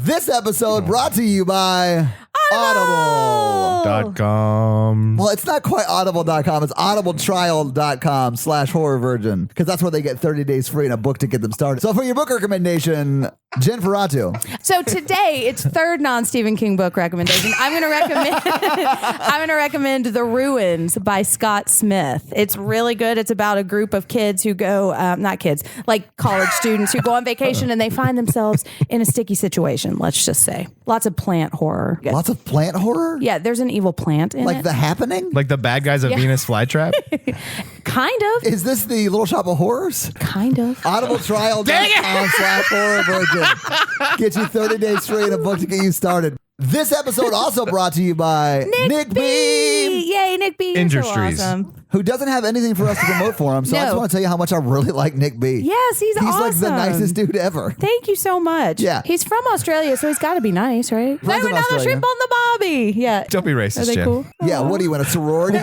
This episode brought to you by Audible.com. Well, it's not quite audible.com. It's audibletrial.com/horrorvirgin because that's where they get 30 days free and a book to get them started. So for your book recommendation, Jen Ferratu. So today, it's third non-Stephen King book recommendation. I'm going to recommend The Ruins by Scott Smith. It's really good. It's about a group of kids who go, not kids, like college students who go on vacation and they find themselves in a sticky situation, let's just say. Lots of plant horror. Lots of plant horror? Yeah, there's an evil plant in like it. The Happening? Like the bad guys of Venus Flytrap? Kind of. Is this the Little Shop of Horrors? Kind of. audibletrial.com/horrorvirgin. Get you 30 days free and a book to get you started. This episode also brought to you by Nick B. Yay, Nick B. Industries. So awesome. Who doesn't have anything for us to promote for him. So I just want to tell you how much I really like Nick B. Yes, he's awesome. He's like the nicest dude ever. Thank you so much. Yeah. He's from Australia, so he's got to be nice, right? Friends Another Australia. shrimp on the bobby. Yeah. Don't be racist, Are they Jen. cool? Yeah, what are you in a sorority?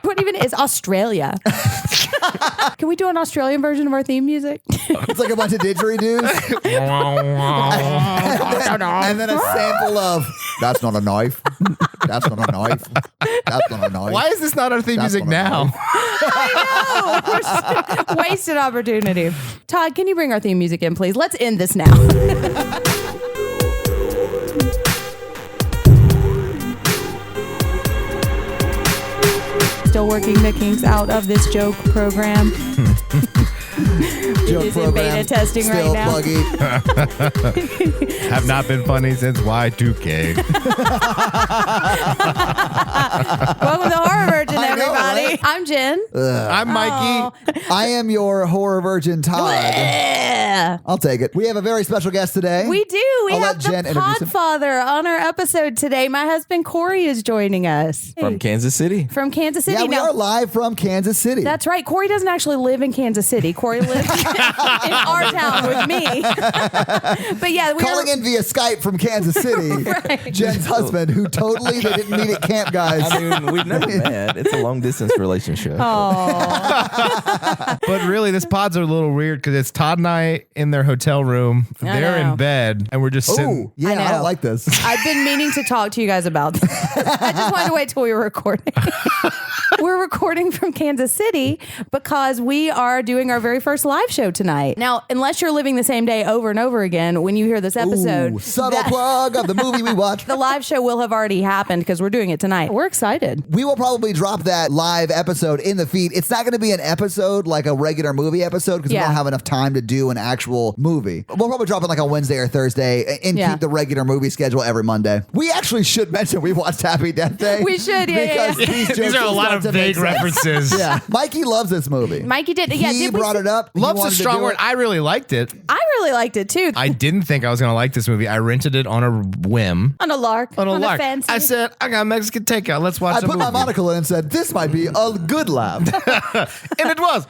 What even is Australia? Can we do an Australian version of our theme music? It's like a bunch of didgeridoos. and then a sample of, that's not a knife. That's not a knife. That's not a knife. Why is this not our theme music now? I know. Wasted opportunity. Todd, can you bring our theme music in, please? Let's end this now. Still working the kinks out of this joke program. Joke It is in beta testing still right now. Buggy. Have not been funny since Y2K. Welcome to Horror Virgin, I know, everybody. right? I'm Jen. I'm Mikey. I am your horror virgin, Todd. Yeah. I'll take it. We have a very special guest today. We do. We I'll have let Jen the introduce him. Podfather on our episode today. My husband Corey is joining us From Kansas City. from Kansas City. Yeah, we are live from Kansas City. That's right. Corey doesn't actually live in Kansas City. Corey lives in our town with me. But yeah, we calling in via Skype from Kansas City. Right. Jen's husband, who totally they didn't meet at camp, guys. I mean, we've never met. It's a long distance relationship. Oh, But really, this pod's a little weird because it's Todd and I in their hotel room. They're know. in bed, and we're just sitting. Oh, yeah, I know. don't like this. I've been meaning to talk to you guys about this. I just wanted to wait till we were recording. We're recording from Kansas City because we are doing our very first live show tonight. Now, unless you're living the same day over and over again, when you hear this episode, Ooh, subtle plug of the movie we watched. the live show will have already happened because we're doing it tonight. We're excited. We will probably drop that live episode in the feed. It's not going to be an episode like a regular movie episode because we Yeah. don't have enough time to do an actual movie. We'll probably drop it like on Wednesday or Thursday and Yeah. keep the regular movie schedule every Monday. We actually should mention we watched Happy Death Day. We should, yeah, because these jokes These are a will lot start of to make vague sense. references. Yeah, Mikey loves this movie. Mikey did. Yeah, He did we brought see- it up. He Love's a wanted to strong do word. it. I really liked it. I really liked it too. I didn't think I was going to like this movie. I rented it on a whim. on a lark. On a lark. fancy. I said, I got Mexican takeout. Let's watch I a put movie. my monocle in and said, this might be a good laugh. And it was.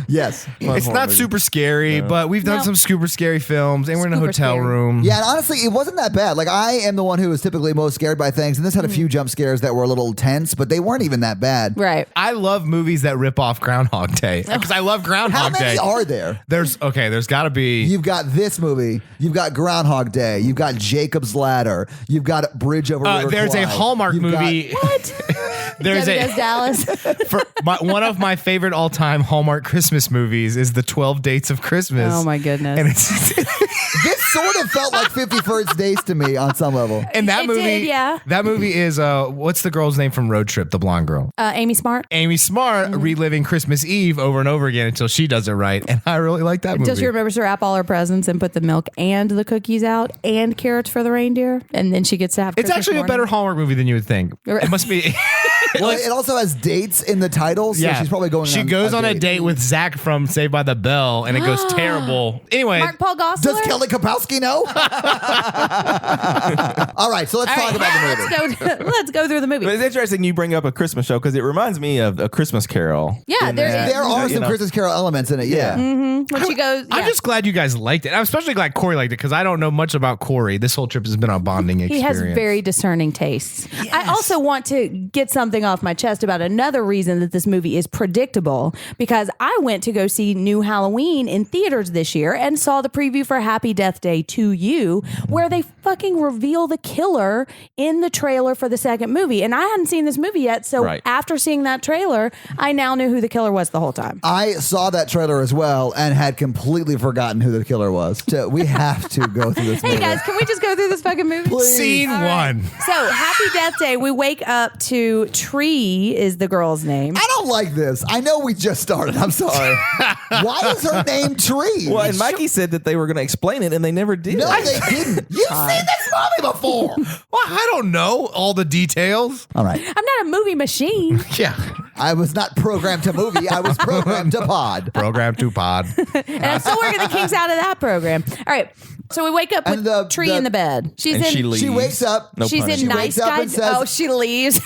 Yes. It's not super scary, but we've done No. some super scary films, and we're in a Super hotel scary. room. Yeah, and honestly, it wasn't that bad. Like, I am the one who is typically most scared by things, and this had a few jump scares that were a little tense, but they weren't even that bad. Right. I love movies that rip off Groundhog Day because I love How Groundhog many Day. are there? There's got to be. You've got this movie. You've got Groundhog Day. You've got Jacob's Ladder. You've got Bridge Over River There's a Kwai. Hallmark You've movie. What? There's Debbie Does a Dallas. one of my favorite all-time Hallmark Christmas movies is the 12 Dates of Christmas. Oh my goodness. And it's This sort of felt like 50 First Dates to me on some level. and that It movie. did, yeah. That movie is what's the girl's name from Road Trip? The blonde girl. Amy Smart. Amy Smart reliving Christmas Eve over and over again until she does it right, and I really like that movie. Does she remember to wrap all her presents and put the milk and the cookies out and carrots for the reindeer? And then she gets to have It's Christmas actually morning. a better Hallmark movie than you would think. It must be. Well, it also has dates in the title, so she's probably going She goes on a date with Zach from Saved by the Bell, and it goes terrible. Anyway, Mark Paul Gosselaar? Does Kelly Kapowski know? All right, so let's All talk right, about the movie. let's go through the movie. But it's interesting you bring up a Christmas show because it reminds me of A Christmas Carol. Yeah, In there that, There are you some know, Christmas Carol elements in it, yeah. When she goes, I'm yeah. just glad you guys liked it. I'm especially glad Corey liked it because I don't know much about Corey. This whole trip has been a bonding He experience. has very discerning tastes. I also want to get something something off my chest about another reason that this movie is predictable, because I went to go see New Halloween in theaters this year and saw the preview for Happy Death Day to You, where they fucking reveal the killer in the trailer for the second movie. And I hadn't seen this movie yet, so after seeing that trailer, I now knew who the killer was the whole time. I saw that trailer as well and had completely forgotten who the killer was. So we have to go through this movie. Hey guys, can we just go through this fucking movie? Please. Scene one. So, Happy Death Day, we wake up to Tree is the girl's name. I don't like this. I know we just started. I'm sorry. Why is her name Tree? Well, and Mikey said that they were going to explain it, and they never did. No, they didn't. You've seen this movie before. Well, I don't know all the details. All right. I'm not a movie machine. Yeah. I was not programmed to movie. I was programmed to pod. Program to pod. And I'm still working the kinks out of that program. All right. So we wake up with Tree in the bed. She's And in. she leaves. She wakes up. No She's punishment. in She Nice wakes up and Guys. says- Oh, she leaves.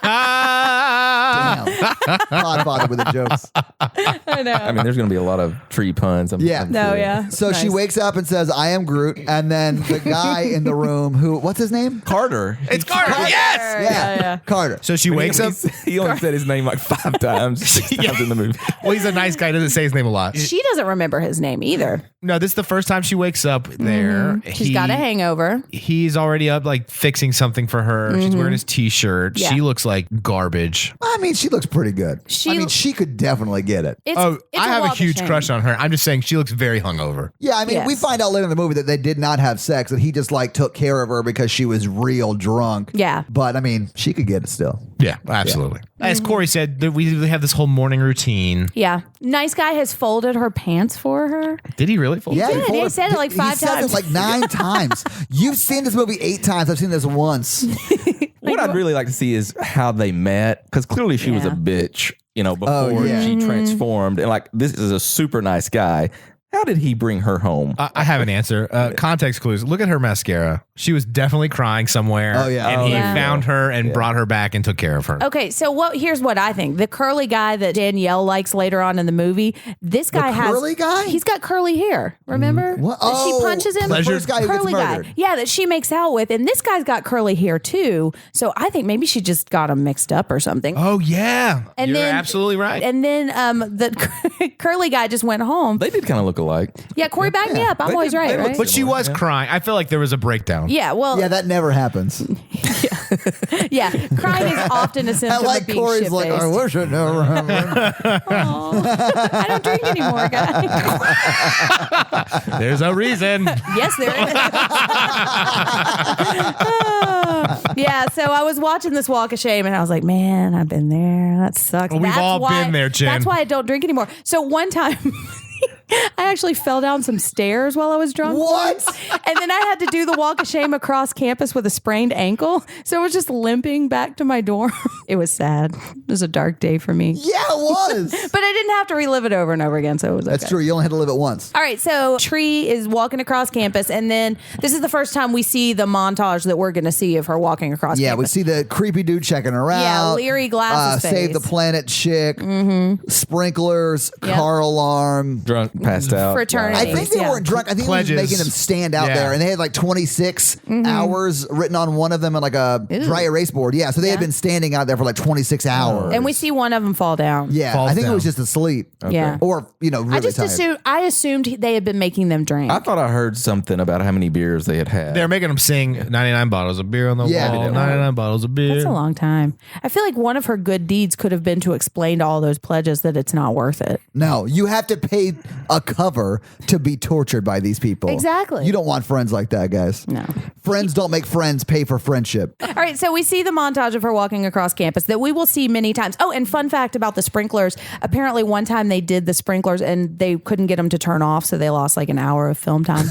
Damn. Podfather with the jokes. I know. I mean, there's going to be a lot of tree puns. Yeah. No, sure. yeah. So she Nice. wakes up and says, I am Groot. And then the guy in the room who, what's his name? Carter. It's Carter. Yes. Yeah. Carter. So she wakes up. He only said his name like 5 times, 6 times in the movie. Well, he's a nice guy. Doesn't say his name a lot. She doesn't remember his name either. No, this is the first time she wakes up there. She's got a hangover. He's already up, like fixing something for her. She's wearing his t-shirt. Yeah. She looks like garbage. I mean, she looks pretty good. She- she could definitely get it. It's, Oh, it's I have a walk of huge shame. crush on her. I'm just saying she looks very hungover. Yeah, I mean, Yes. we find out later in the movie that they did not have sex, that he just like took care of her because she was real drunk. Yeah. But I mean, she could get it still. Yeah, absolutely. As Corey said, we have this whole morning routine. Yeah. Nice guy has folded her pants for her. Did he really? Yeah, did. He said it like 5 He says times. it like 9 times. You've seen this movie 8 times. I've seen this once. What I'd really like to see is how they met, because clearly she was a Yeah. bitch, before yeah. she transformed. And like, this is a super nice guy. How did he bring her home? I have an answer. Context clues. Look at her mascara. She was definitely crying somewhere. Oh, yeah. And Oh, he yeah. found her and brought her back and took care of her. Okay, so here's what I think. The curly guy that Danielle likes later on in the movie, this guy has curly guy? He's got curly hair. Remember? What? That she punches him. The first guy who gets Curly murdered. guy. Yeah, that she makes out with. And this guy's got curly hair too. So I think maybe she just got them mixed up or something. Oh, yeah. And You're then- absolutely right. And then the curly guy just went home. They did kind of look alike. Yeah, Corey, back me up. I'm They always did- right, they looked right? But she was crying. I feel like there was a breakdown. Yeah, well, Yeah, that never happens. yeah. Crying is often a I symptom like of being Corey's like, I shit-faced. wish it never happened. I don't drink anymore, guys. There's a reason. Yes, there is. Yeah, so I was watching this Walk of Shame and I was like, man, I've been there. That sucks. Well, we've all been there, Jen. That's why I don't drink anymore. So one time I actually fell down some stairs while I was drunk. What? And then I had to do the Walk of Shame across campus with a sprained ankle. So I was just limping back to my dorm. It was sad. It was a dark day for me. Yeah, it was. But I didn't have to relive it over and over again, so it was okay. That's true. You only had to live it once. All right, so Tree is walking across campus, and then this is the first time we see the montage that we're going to see of her walking across Yeah, we campus. see the creepy dude checking her out. Yeah, leery glasses Save the face. Planet chick. Sprinklers, Yep. car alarm. Drunk, passed out. Fraternity. I think they Yeah. weren't drunk. I think he was Pledges. making them stand out Yeah. there, and they had like 26 hours written on one of them on like a dry erase board. Yeah, so they had Yeah. been standing out there for like 26 hours. And we see one of them fall down. yeah, Falls I think it down. was just asleep. Yeah. Or really I just tired. assumed they had been making them drink. I thought I heard something about how many beers they had had. They're making them sing 99 bottles of beer on the Yeah, wall. they do. 99 bottles of beer. That's a long time. I feel like one of her good deeds could have been to explain to all those pledges that it's not worth it. No, you have to pay a cover to be tortured by these people. Exactly. You don't want friends like that, guys. No. Friends don't make friends pay for friendship. All right, so we see the montage of her walking across campus that we will see many times. Oh, and fun fact about the sprinklers. Apparently one time they did the sprinklers and they couldn't get them to turn off, so they lost like an hour of film time,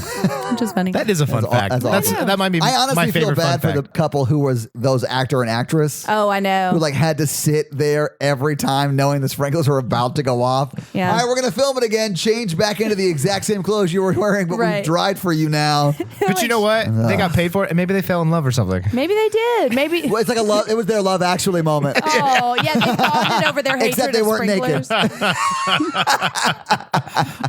which is funny. That is a fun fact. that's awesome. That might be I honestly my feel favorite bad fun for fact. the couple who was those actor and actress. Oh, I know. Who like had to sit there every time knowing the sprinklers were about to go off. Yeah. All right, we're gonna film it again. Change back into the exact same clothes you were wearing, but Right. we've dried for you now. But you know what? They got paid for it, and maybe they fell in love or something. Maybe they did. Maybe. Well, it's like a love. It was their Love Actually moment. Oh, yeah, they bonded over their hatred Except they of weren't naked. sprinklers.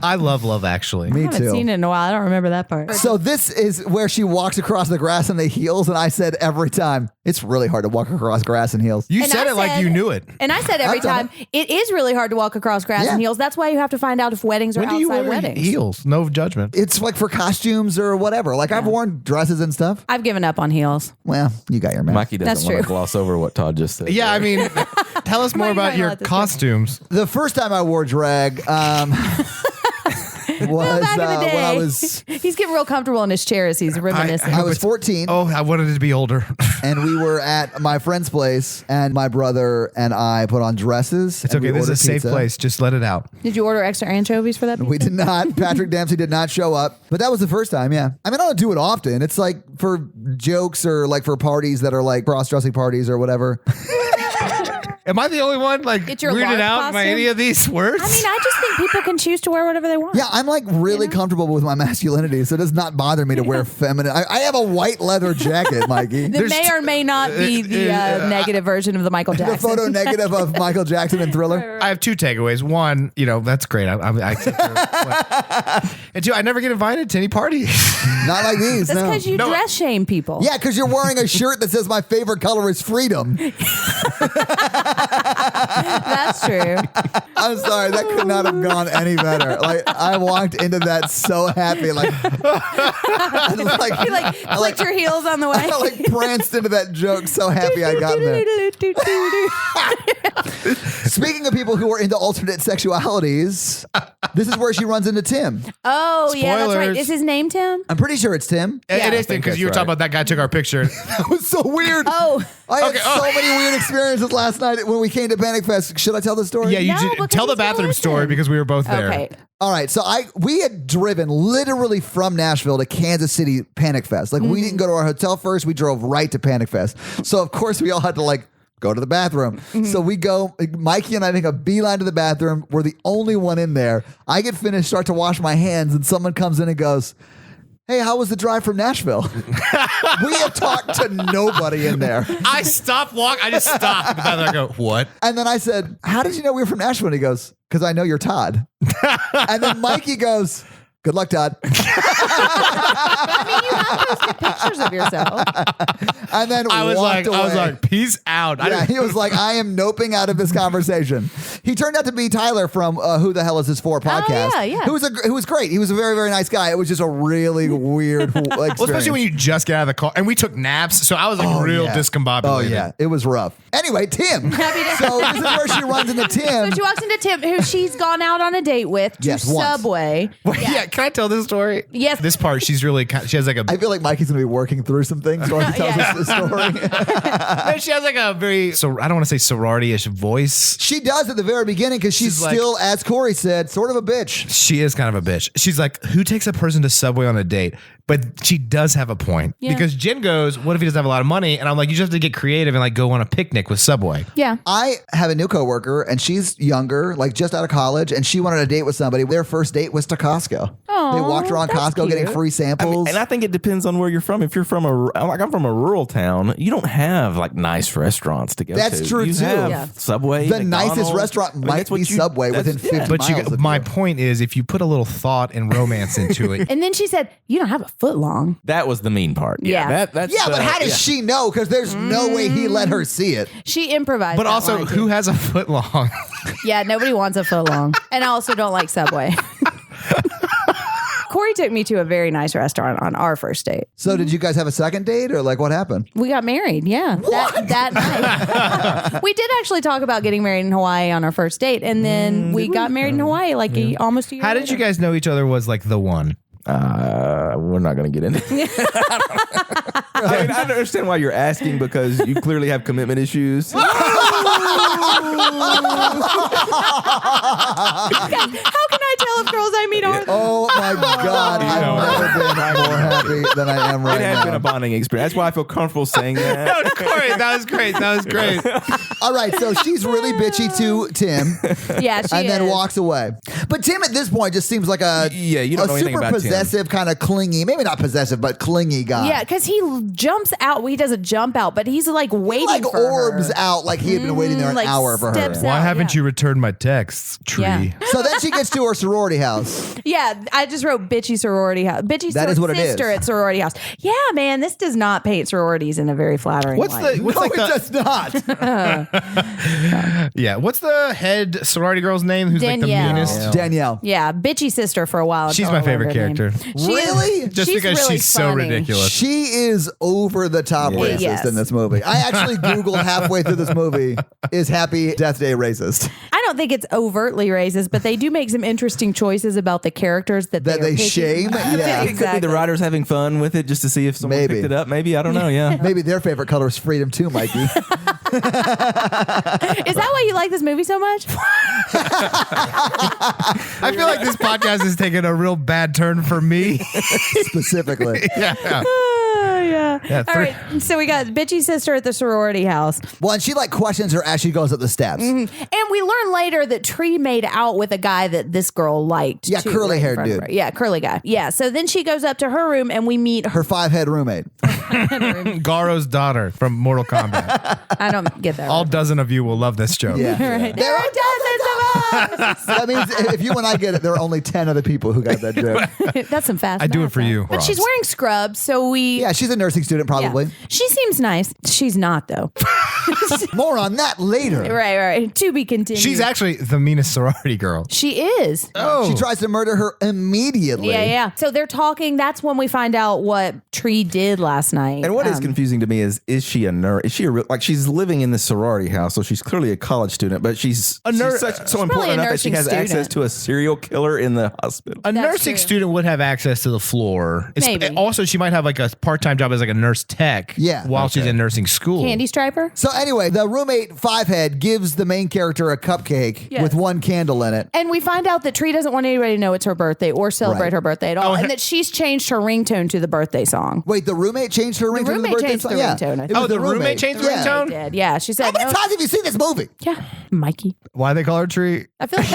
I love Love Actually. Me I haven't too. seen it in a while. I don't remember that part. So this is where she walks across the grass in the heels, and I said every time, It's really hard to walk across grass in heels. You And said I it like said- you knew it. And I said every I've done time, it is really hard to walk across grass Yeah. in heels. That's why you have to find out if weddings are When do you outside wear weddings. heels? No judgment. It's like for costumes or whatever. Like I've worn dresses and stuff. I've given up on heels. Well, you got your man. Mikey That's doesn't want to true. gloss over what Todd just said. Yeah, I mean, tell us more Why are you about going your like this? costumes. The first time I wore drag was Back in the day. when I was He's getting real comfortable in his chair as he's reminiscing. I was 14. Oh, I wanted to be older. And we were at my friend's place, and my brother and I put on dresses. It's okay. This is a safe place. Just let it out. Did you order extra anchovies for that? We pizza? did not. Patrick Dempsey did not show up, but that was the first time. Yeah, I mean, I don't do it often. It's like for jokes or like for parties that are like cross-dressing parties or whatever. Am I the only one like It's your weirded LARP out by costume? any of these words? I mean, I just think people can choose to wear whatever they want. Yeah, I'm like really comfortable with my masculinity, so it does not bother me to wear feminine. I have a white leather jacket, Mikey. That may or may not be the negative version of the Michael The Jackson. photo negative of Michael Jackson in Thriller. I have two takeaways. One, that's great. I accept and two, I never get invited to any party. Not like these. That's No. because you No. dress shame people. Yeah, because you're wearing a shirt that says my favorite color is freedom. That's true. I'm sorry, that could not have gone any better. Like I walked into that so happy, like, You like clicked your heels on the way. I like pranced into that joke so happy I got there. Speaking of people who are into alternate sexualities, this is where she runs into Tim. Oh, yeah, that's right. Spoilers. Is his name Tim? I'm pretty sure it's Tim. It is think because that's you were talking right. about that guy took our picture. That was so weird. Oh, I had Okay, so many weird experiences last night when we came to Panic Fest. Should I tell the story? Yeah, you No, did, because tell the he's gonna bathroom listen. story because we were both there. okay. All right, so we had driven literally from Nashville to Kansas City Panic Fest. Like we didn't go to our hotel first; we drove right to Panic Fest. So of course we all had to like go to the bathroom. So we go. Mikey and I make a beeline to the bathroom. We're the only one in there. I get finished, start to wash my hands, and someone comes in and goes, "Hey, how was the drive from Nashville?" We have talked to nobody in there. I stopped walking. I just stopped. The bathroom. I go, what? And then I said, "How did you know we were from Nashville?" And he goes, "Because I know you're Todd." And then Mikey goes, "Good luck, Todd." I mean, you have posted pictures of yourself. And then I was walked away. like, peace out. Yeah, he was like, "I am noping out of this conversation." He turned out to be Tyler from Who the Hell Is This For podcast. yeah, yeah. Who was great. He was a very, very nice guy. It was just a really weird experience. Well, especially when you just get out of the car. And we took naps, so I was like real yeah. discombobulated. Oh yeah, it was rough. Anyway, Tim. Happy to- So this is where she runs into Tim. So she walks into Tim, who she's gone out on a date with to Yes, once. Subway. Wait, yeah, can I tell this story? Yes. This part, she has like a I feel like Mikey's gonna be working through some things while he tells Yeah. us the story. no, she has like a very I don't want to say sorority-ish voice. She does at the very beginning because she's She's like- still, as Corey said, sort of a bitch. She is kind of a bitch. She's like, who takes a person to Subway on a date? But she does have a point Yeah. because Jen goes, what if he doesn't have a lot of money? And I'm like, you just have to get creative and like go on a picnic with Subway. Yeah. I have a new coworker, and she's younger, like just out of college, and she wanted a date with somebody. Their first date was to Costco. Aw, They walked around that's Costco getting cute. free samples. And I think it depends on where you're from. If you're from I'm from a rural town, you don't have like nice restaurants to go to. That's true, you too. Have Yeah. Subway, the nicest McDonald's. restaurant I mean, might that's what be Subway that's- within 50 yeah. But miles of my you. point is, if you put a little thought and romance into it, And then she said, "You don't have a foot long." That was the mean part. Yeah. That's Yeah, but how does she know? Because there's no way he let her see it. She improvised. but that also, line, who too. has a foot long? Yeah, nobody wants a foot long. And I also don't like Subway. Corey took me to a very nice restaurant on our first date. So did you guys have a second date, or like what happened? We got married, yeah. That night. We did actually talk about getting married in Hawaii on our first date, and then we got married in Hawaii like almost a year How did later. you guys know each other was like the one? We're not going to get into it. I mean, I understand why you're asking because you clearly have commitment issues. How can I tell if girls I meet are? Oh my God, I've never been more happy than I am right It has now. been a bonding experience. That's why I feel comfortable saying that. No, Corey, that was great. That was great. All right, so she's really bitchy to Tim, Yeah, she and then is. walks away. But Tim at this point just seems like a Yeah, you don't know anything super about Tim. possessive, kind of clingy, maybe not possessive, but clingy guy. Yeah, because he jumps out. Well, he doesn't jump out, but he's like waiting like for orbs her. out, like he had been waiting there an like hour for her. steps Why out, haven't yeah. you returned my texts, tree? Yeah. So then she gets to her sorority house. Yeah, I just wrote bitchy sorority house. Bitchy That is what it is. sister at sorority house. Yeah, man, this does not paint sororities in a very flattering What's light. the what's No, like it the does not. yeah? What's the head sorority girl's name? Who's like the Danielle. meanest? Danielle. Yeah, bitchy sister for a while. She's until my I learned favorite her name. character. She Really? is- Just because really she's so funny. ridiculous. She is over the top racist Yes. in this movie. I actually Googled halfway through this movie, is Happy Death Day racist? I don't think it's overtly racist, but they do make some interesting choices about the characters that That are they picking. shame? Yeah. It could be the writers having fun with it just to see if someone Maybe. picked it up. Maybe. I don't know. Yeah. Maybe their favorite color is freedom too, Mikey. Is that why you like this movie so much? I feel like this podcast is taking a real bad turn for me. Specifically. Yeah. Oh, yeah. Yeah, All right. So we got bitchy sister at the sorority house. Well, and she like questions her as she goes up the steps. And we learn later that Tree made out with a guy that this girl liked. Yeah, too, curly-haired in front of dude. her. Yeah, curly guy. Yeah. So then she goes up to her room and we meet her. Her 5-head roommate. Garo's daughter from Mortal Kombat. I don't get that. All dozen of you will love this joke. Yeah. right. There are dozens of us. That means if you and I get it, there are only 10 other people who got that joke. That's some fast. I do math, it for huh? you, But she's Ross. wearing scrubs, so we. Yeah, she's a nursing student yeah. probably. She seems nice. She's not though. More on that later. Right. To be continued. She's actually the meanest sorority girl. She is. Oh, She tries to murder her immediately. Yeah. So they're talking. That's when we find out what Tree did last night. And what is confusing to me is she a nerd? Is she a real, like she's living in this sorority house, so she's clearly a college student, but she's so probably important a enough that she nursing has access student. to a serial killer in the hospital. a That's nursing true. student would have access to the floor. Maybe. Also, she might have like a part-time job as like a nurse tech. Yeah. While she's in nursing school. Candy Striper? So anyway, the roommate 5-head gives the main character a cupcake Yes. with one candle in it. And we find out that Tree doesn't want anybody to know it's her birthday or celebrate Right. her birthday at all. Oh, and that she's changed her ringtone to the birthday song. Wait, the roommate changed her ringtone to the roommate birthday changed song? the Yeah. ringtone, I It think. was Oh, the roommate changed the Yeah. ringtone? She did. Yeah. She How said, many "Oh, times have you seen this movie? yeah, Mikey. Why they call her Tree? I feel like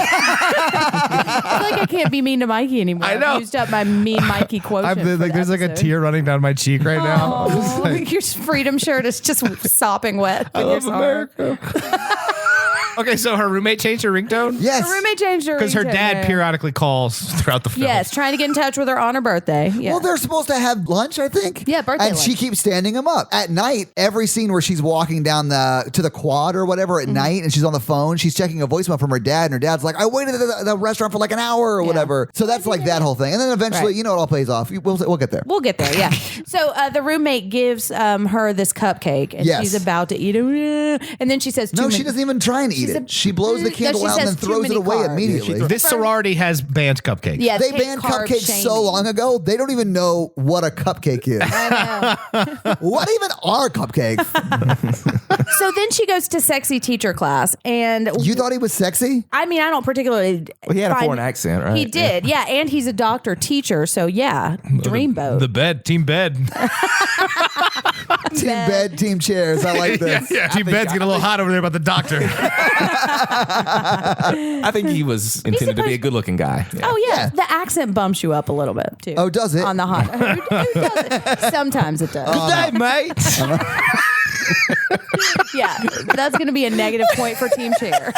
I can't be mean to Mikey anymore. I know. I've used up my mean Mikey quotient. I'm for the there's like a episode. tear running down my cheek right now. Oh, your freedom shirt is just sopping wet. With your song. Okay, so her roommate changed her ringtone? Yes. Her roommate changed her Because her ringtone, dad yeah. periodically calls throughout the film. Yes, trying to get in touch with her on her birthday. Yeah. Well, they're supposed to have lunch, I think. Yeah, birthday And she lunch. keeps standing him up. At night, every scene where she's walking down to the quad or whatever Mm-hmm. at night and she's on the phone, she's checking a voicemail from her dad, and her dad's like, I waited at the restaurant for like an hour or Yeah. whatever. So that's like that whole thing. And then eventually, Right. you know, it all plays off. We'll get there. We'll get there, yeah. So the roommate gives her this cupcake, and Yes. she's about to eat it, and then she says, No, "Too she many-" doesn't even try and eat She it. said- She blows the No, candle she out and then says too throws it many away carbs. immediately. This sorority has banned cupcakes. Yeah, They take banned carb cupcakes shaming. so long ago, they don't even know what a cupcake is. I know. What even are cupcakes? So then she goes to sexy teacher class, and You thought he was sexy? I mean, I don't particularly. Well, he had a find- foreign accent, right? He did, yeah, and he's a doctor teacher, so yeah, dreamboat. The bed, team bed. Team bed, team chairs. I like this. Team bed's getting a little hot over there about the doctor. I think he was intended to be a good-looking guy. Yeah. Oh yeah. Yeah. The accent bumps you up a little bit too. Oh, does it? On the hot. Who doesn't? Sometimes it does. Good day, mate. Yeah, that's going to be a negative point for Team Chair.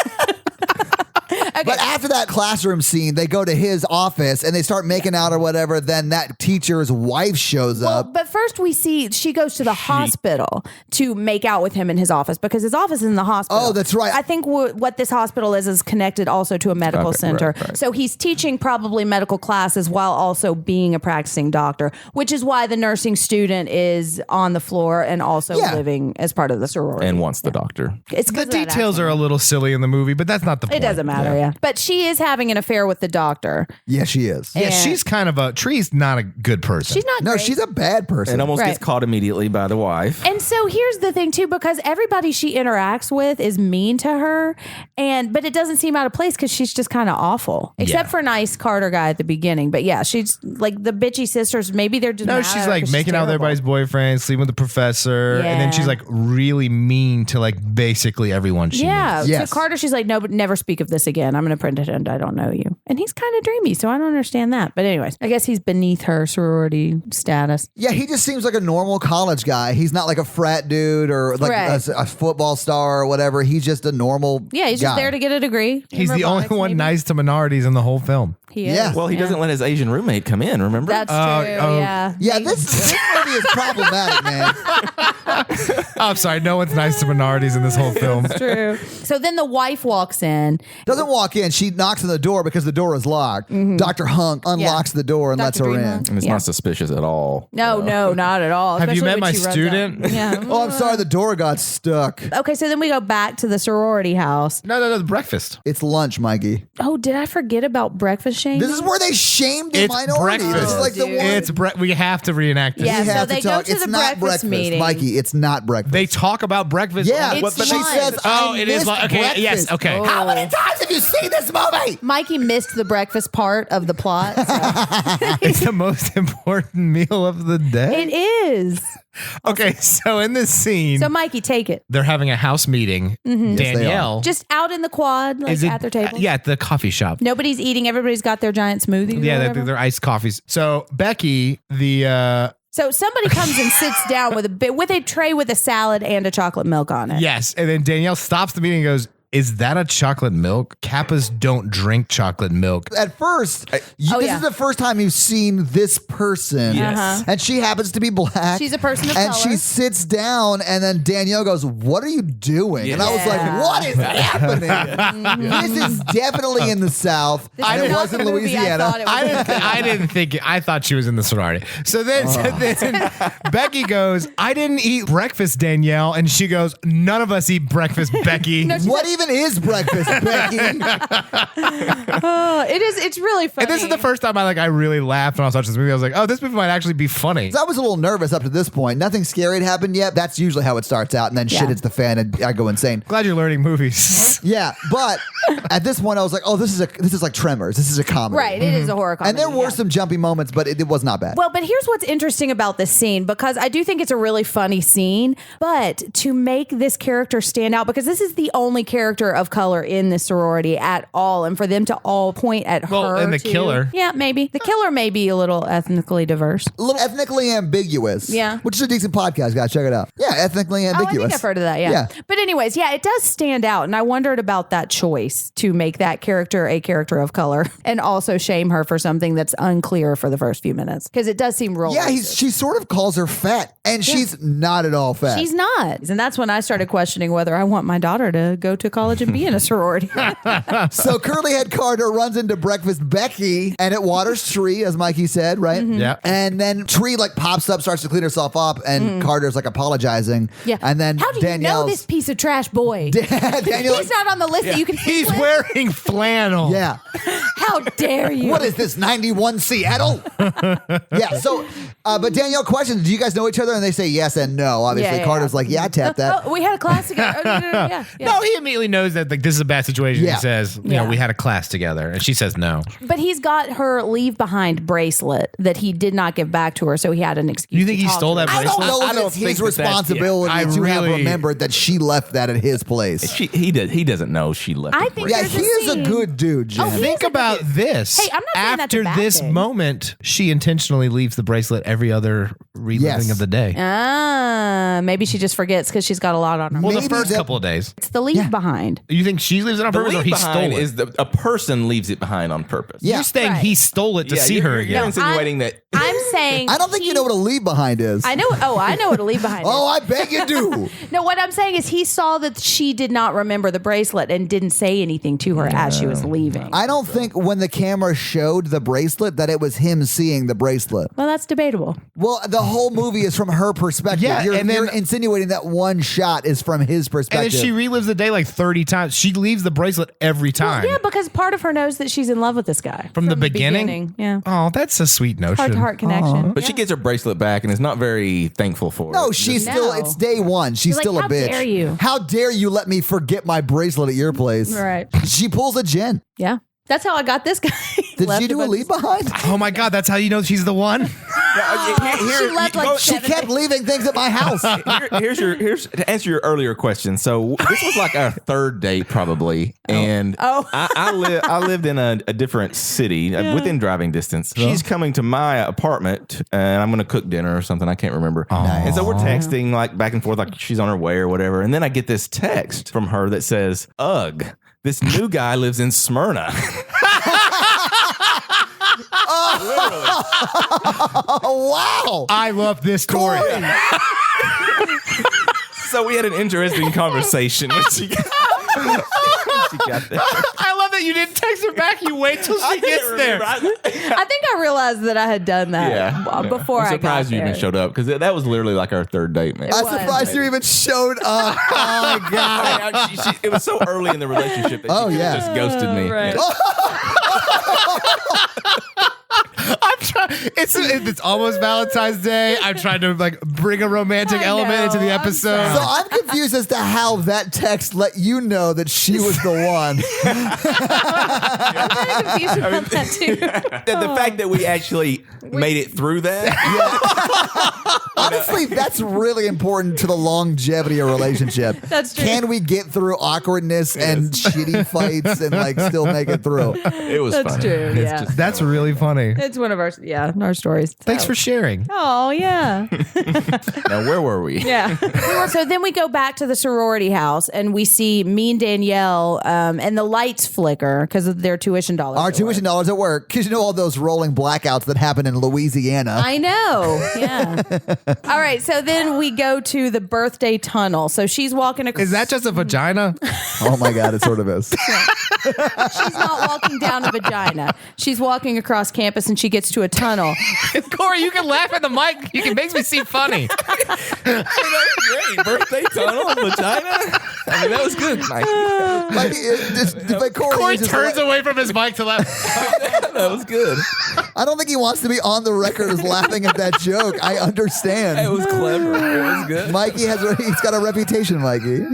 Okay. But after that classroom scene, they go to his office and they start making out or whatever. Then that teacher's wife shows up. But first we see she goes to the hospital to make out with him in his office because his office is in the hospital. Oh, that's right. I think what this hospital is connected also to a medical Okay, center. right. So he's teaching probably medical classes while also being a practicing doctor, which is why the nursing student is on the floor and also Yeah. living as part of the sorority. And wants the doctor. It's The 'cause of that details accent. are a little silly in the movie, but that's not the point. It doesn't matter, yeah. But she is having an affair with the doctor. Yeah, she is. Yeah, And- she's kind of Tree's not a good person. She's not No, great. she's a bad person. And almost Right. gets caught immediately by the wife. And so here's the thing too, because everybody she interacts with is mean to her, but it doesn't seem out of place because she's just kind of awful, except for nice Carter guy at the beginning. But yeah, she's like the bitchy sisters. Maybe they're just No, mad at she's her like 'cause making out with terrible. everybody's boyfriend, sleeping with the professor, and then Yeah. she's like really mean to like basically everyone she Yeah, meets. Yes. to Carter, she's like, no, but never speak of this again. I'm going to pretend I don't know you. And he's kind of dreamy, so I don't understand that. But anyways, I guess he's beneath her sorority status. Yeah, he just seems like a normal college guy. He's not like a frat dude or like Right. a football star or whatever. He's just a normal Yeah, he's guy. just there to get a degree. in He's the only robotics, one maybe. nice to minorities in the whole film. He is. Yeah. Well, he doesn't let his Asian roommate come in, remember? That's true. Yeah. Yeah, this movie is problematic, man. I'm sorry, no one's nice to minorities in this whole film. True. So then the wife walks in. Doesn't walk in. She knocks on the door because the door is locked. Dr. Hunk unlocks the door and lets her in. Dreamhunk. And it's not suspicious at all. No, not at all. Have you Especially met when my she runs student? out. Yeah. Oh, I'm sorry. The door got stuck. Okay, so then we go back to the sorority house. No, the breakfast. It's lunch, Mikey. Oh, did I forget about breakfast shaming? This is where they shamed the It's minority. This is breakfast. like the one. We have to reenact this. Yeah, We so have they to go talk. to It's the not breakfast meeting. Mikey, it's not breakfast. They talk about breakfast. yeah, It's but she lunch. says, Oh, I it is missed like, okay, breakfast. yes, okay. How many times have you seen this movie? Mikey missed the breakfast part of the plot. So. It's the most important meal of the day. It is. Okay, so in this scene, So Mikey, take it. they're having a house meeting. Yes, they Danielle Just out in the quad, like is it at their table. Yeah, at the coffee shop. Nobody's eating. Everybody's got their giant smoothies. Yeah, or whatever. they're iced coffees. So Becky, the So somebody comes and sits down with a tray with a salad and a chocolate milk on it. yes, and then Danielle stops the meeting and goes, "Is that a chocolate milk? Kappas don't drink chocolate milk." At first, this yeah. is the first time you've seen this person. Yes. Uh-huh. And she happens to be black. She's a person of and color. she sits down, and then Danielle goes, "What are you doing?" And I was like, Yeah. "What is happening?" This is definitely in the South. This and is it not was in the movie Louisiana. I thought it was. I didn't think it. I thought she was in the sorority. So then Becky goes, "I didn't eat breakfast, Danielle," and she goes, "None of us eat breakfast, Becky." What even is breakfast, Becky? It's really funny. And this is the first time I really laughed when I was watching this movie. I was like, "Oh, this movie might actually be funny." I was a little nervous up to this point. Nothing scary had happened yet. That's usually how it starts out, and then shit hits the fan, and I go insane. Glad you're learning movies. Yeah, but at this point, I was like, "Oh, this is like Tremors. This is a comedy." Right, it is a horror comedy. And there were yeah. some jumpy moments, but it was not bad. Well, but here's what's interesting about this scene, because I do think it's a really funny scene, but to make this character stand out, because this is the only character of color in this sorority at all, and for them to all point at her. And the too. killer. Yeah, maybe. The killer may be a little ethnically diverse. A little ethnically ambiguous. Yeah. Which is a decent podcast, guys. Check it out. Yeah, ethnically ambiguous. Oh, I think I've heard of that, yeah. But anyways, yeah, it does stand out, and I wondered about that choice to make that character a character of color and also shame her for something that's unclear for the first few minutes, because it does seem real. Yeah, racist. she sort of calls her fat, and she's not at all fat. She's not. And that's when I started questioning whether I want my daughter to go to college and be in a sorority. So curly head Carter runs into breakfast Becky, and it waters Tree, as Mikey said, right? Mm-hmm. Yeah. And then Tree pops up, starts to clean herself up, and Carter's apologizing. Mm-hmm. Yeah. And then how do you know Danielle's this piece of trash boy? Danielle. He's not on the list that you can speak He's with? wearing flannel. Yeah. How dare you? What is this, 91 Seattle? Yeah, so, but Danielle questions, do you guys know each other? And they say yes and no. Obviously, Yeah. Carter's like, yeah, I tapped that. Oh, we had a class together. Oh, yeah. No, he immediately knows that this is a bad situation. Yeah. He says, you know, we had a class together, and she says no. But he's got her leave behind bracelet that he did not give back to her, so he had an excuse. You think to he talk stole to her. that I don't bracelet? know I if don't it's think his that that's- responsibility yeah. I to have really- remembered that she left that at his place. He doesn't know she left. I the think break. Yeah, there's he is a scene- good dude, Jen. he Think is a about good- this. Hey, I'm not saying that's a After bad this thing. moment, she intentionally leaves the bracelet every other reliving Yes. of the day. Maybe she just forgets because she's got a lot on her. Well, maybe the first that- couple of days. It's the leave behind. You think she leaves it on The purpose, or leave he stole behind it? is a person leaves it behind on purpose. Yeah. You're saying Right. he stole it to see her You're again. insinuating that. I'm saying I don't think you know what a leave behind is. I know. Oh, I know what a leave behind is. Oh, I bet you do. No, what I'm saying is he saw that she did not remember the bracelet and didn't say anything to her as she was leaving. I don't think when the camera showed the bracelet that it was him seeing the bracelet. Well, that's debatable. Well, the whole movie is from her perspective. Yeah, you're, and then- you're insinuating that one shot is from his And perspective. then she relives the day like 30 times. She leaves the bracelet every time. Yeah, because part of her knows that she's in love with this guy From the beginning? Yeah, Oh, that's a sweet notion. heart to heart connection. But she gets her bracelet back and is not very thankful for it. No, she's still, No. it's day one. She's Like, still a how bitch. dare you? How dare you let me forget my bracelet at your place? Right. She pulls a Jen. Yeah, that's how I got this guy. Did Left she do a bunch leave of- behind? Oh my God, that's how you know she's the one? She left like She kept leaving things at my house. Here's to answer your earlier question. So this was like our third date probably, and Oh. I lived in a different city within driving distance. She's coming to my apartment, and I'm going to cook dinner or something. I can't remember. And so we're texting like back and forth, like she's on her way or whatever. And then I get this text from her that says, "Ugh, this new guy lives in Smyrna." Oh, wow. I love this story. So we had an interesting conversation when she got there. I love that you didn't text her back. You wait till she gets there. I think I realized that I had done that before I'm I got surprised you there. even showed up because that was literally like our third date, man. I'm was. surprised you even showed up. Oh, my God. It was so early in the relationship that she just ghosted me. Right. I'm trying. It's almost Valentine's Day. I'm trying to like bring a romantic I element know, into the I'm episode. So I'm confused as to how that text let you know that she was the one. I'm kind of confused about that too. The fact that we actually made it through that. Honestly, that's really important to the longevity of a relationship. That's true. Can we get through awkwardness and shitty fights and like still make it through? It was That's funny. true. It's Yeah. just- That's really funny. It's one of our stories. Thanks for sharing. Oh yeah. Now, where were we? Yeah. So then we go back to the sorority house and we see Mean Danielle and the lights flicker because of their tuition dollars. Our at tuition work. dollars at work, because you know all those rolling blackouts that happen in Louisiana. I know. Yeah. All right. So then we go to the birthday tunnel. So she's walking across. Is that just a vagina? Oh my God, it sort of is. She's not walking down a vagina. She's walking across campus and she gets to a tunnel. Corey, you can laugh at the mic. You can make me seem funny. Great. Birthday tunnel and vagina. I mean, that was good, Mike. Like Corey turns away from his mic to laugh. That was good. I don't think he wants to be on the record as laughing at that joke. I understand. It was clever. It was good. Mikey he's got a reputation, Mikey.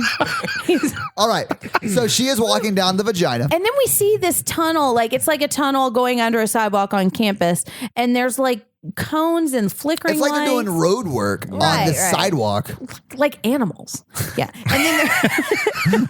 All right. So she is walking down the vagina. And then we see this tunnel, like it's like a tunnel going under a sidewalk on campus, and there's like cones and flickering It's like lights. they're doing road work on Right, the right. sidewalk. Like animals. Yeah. And then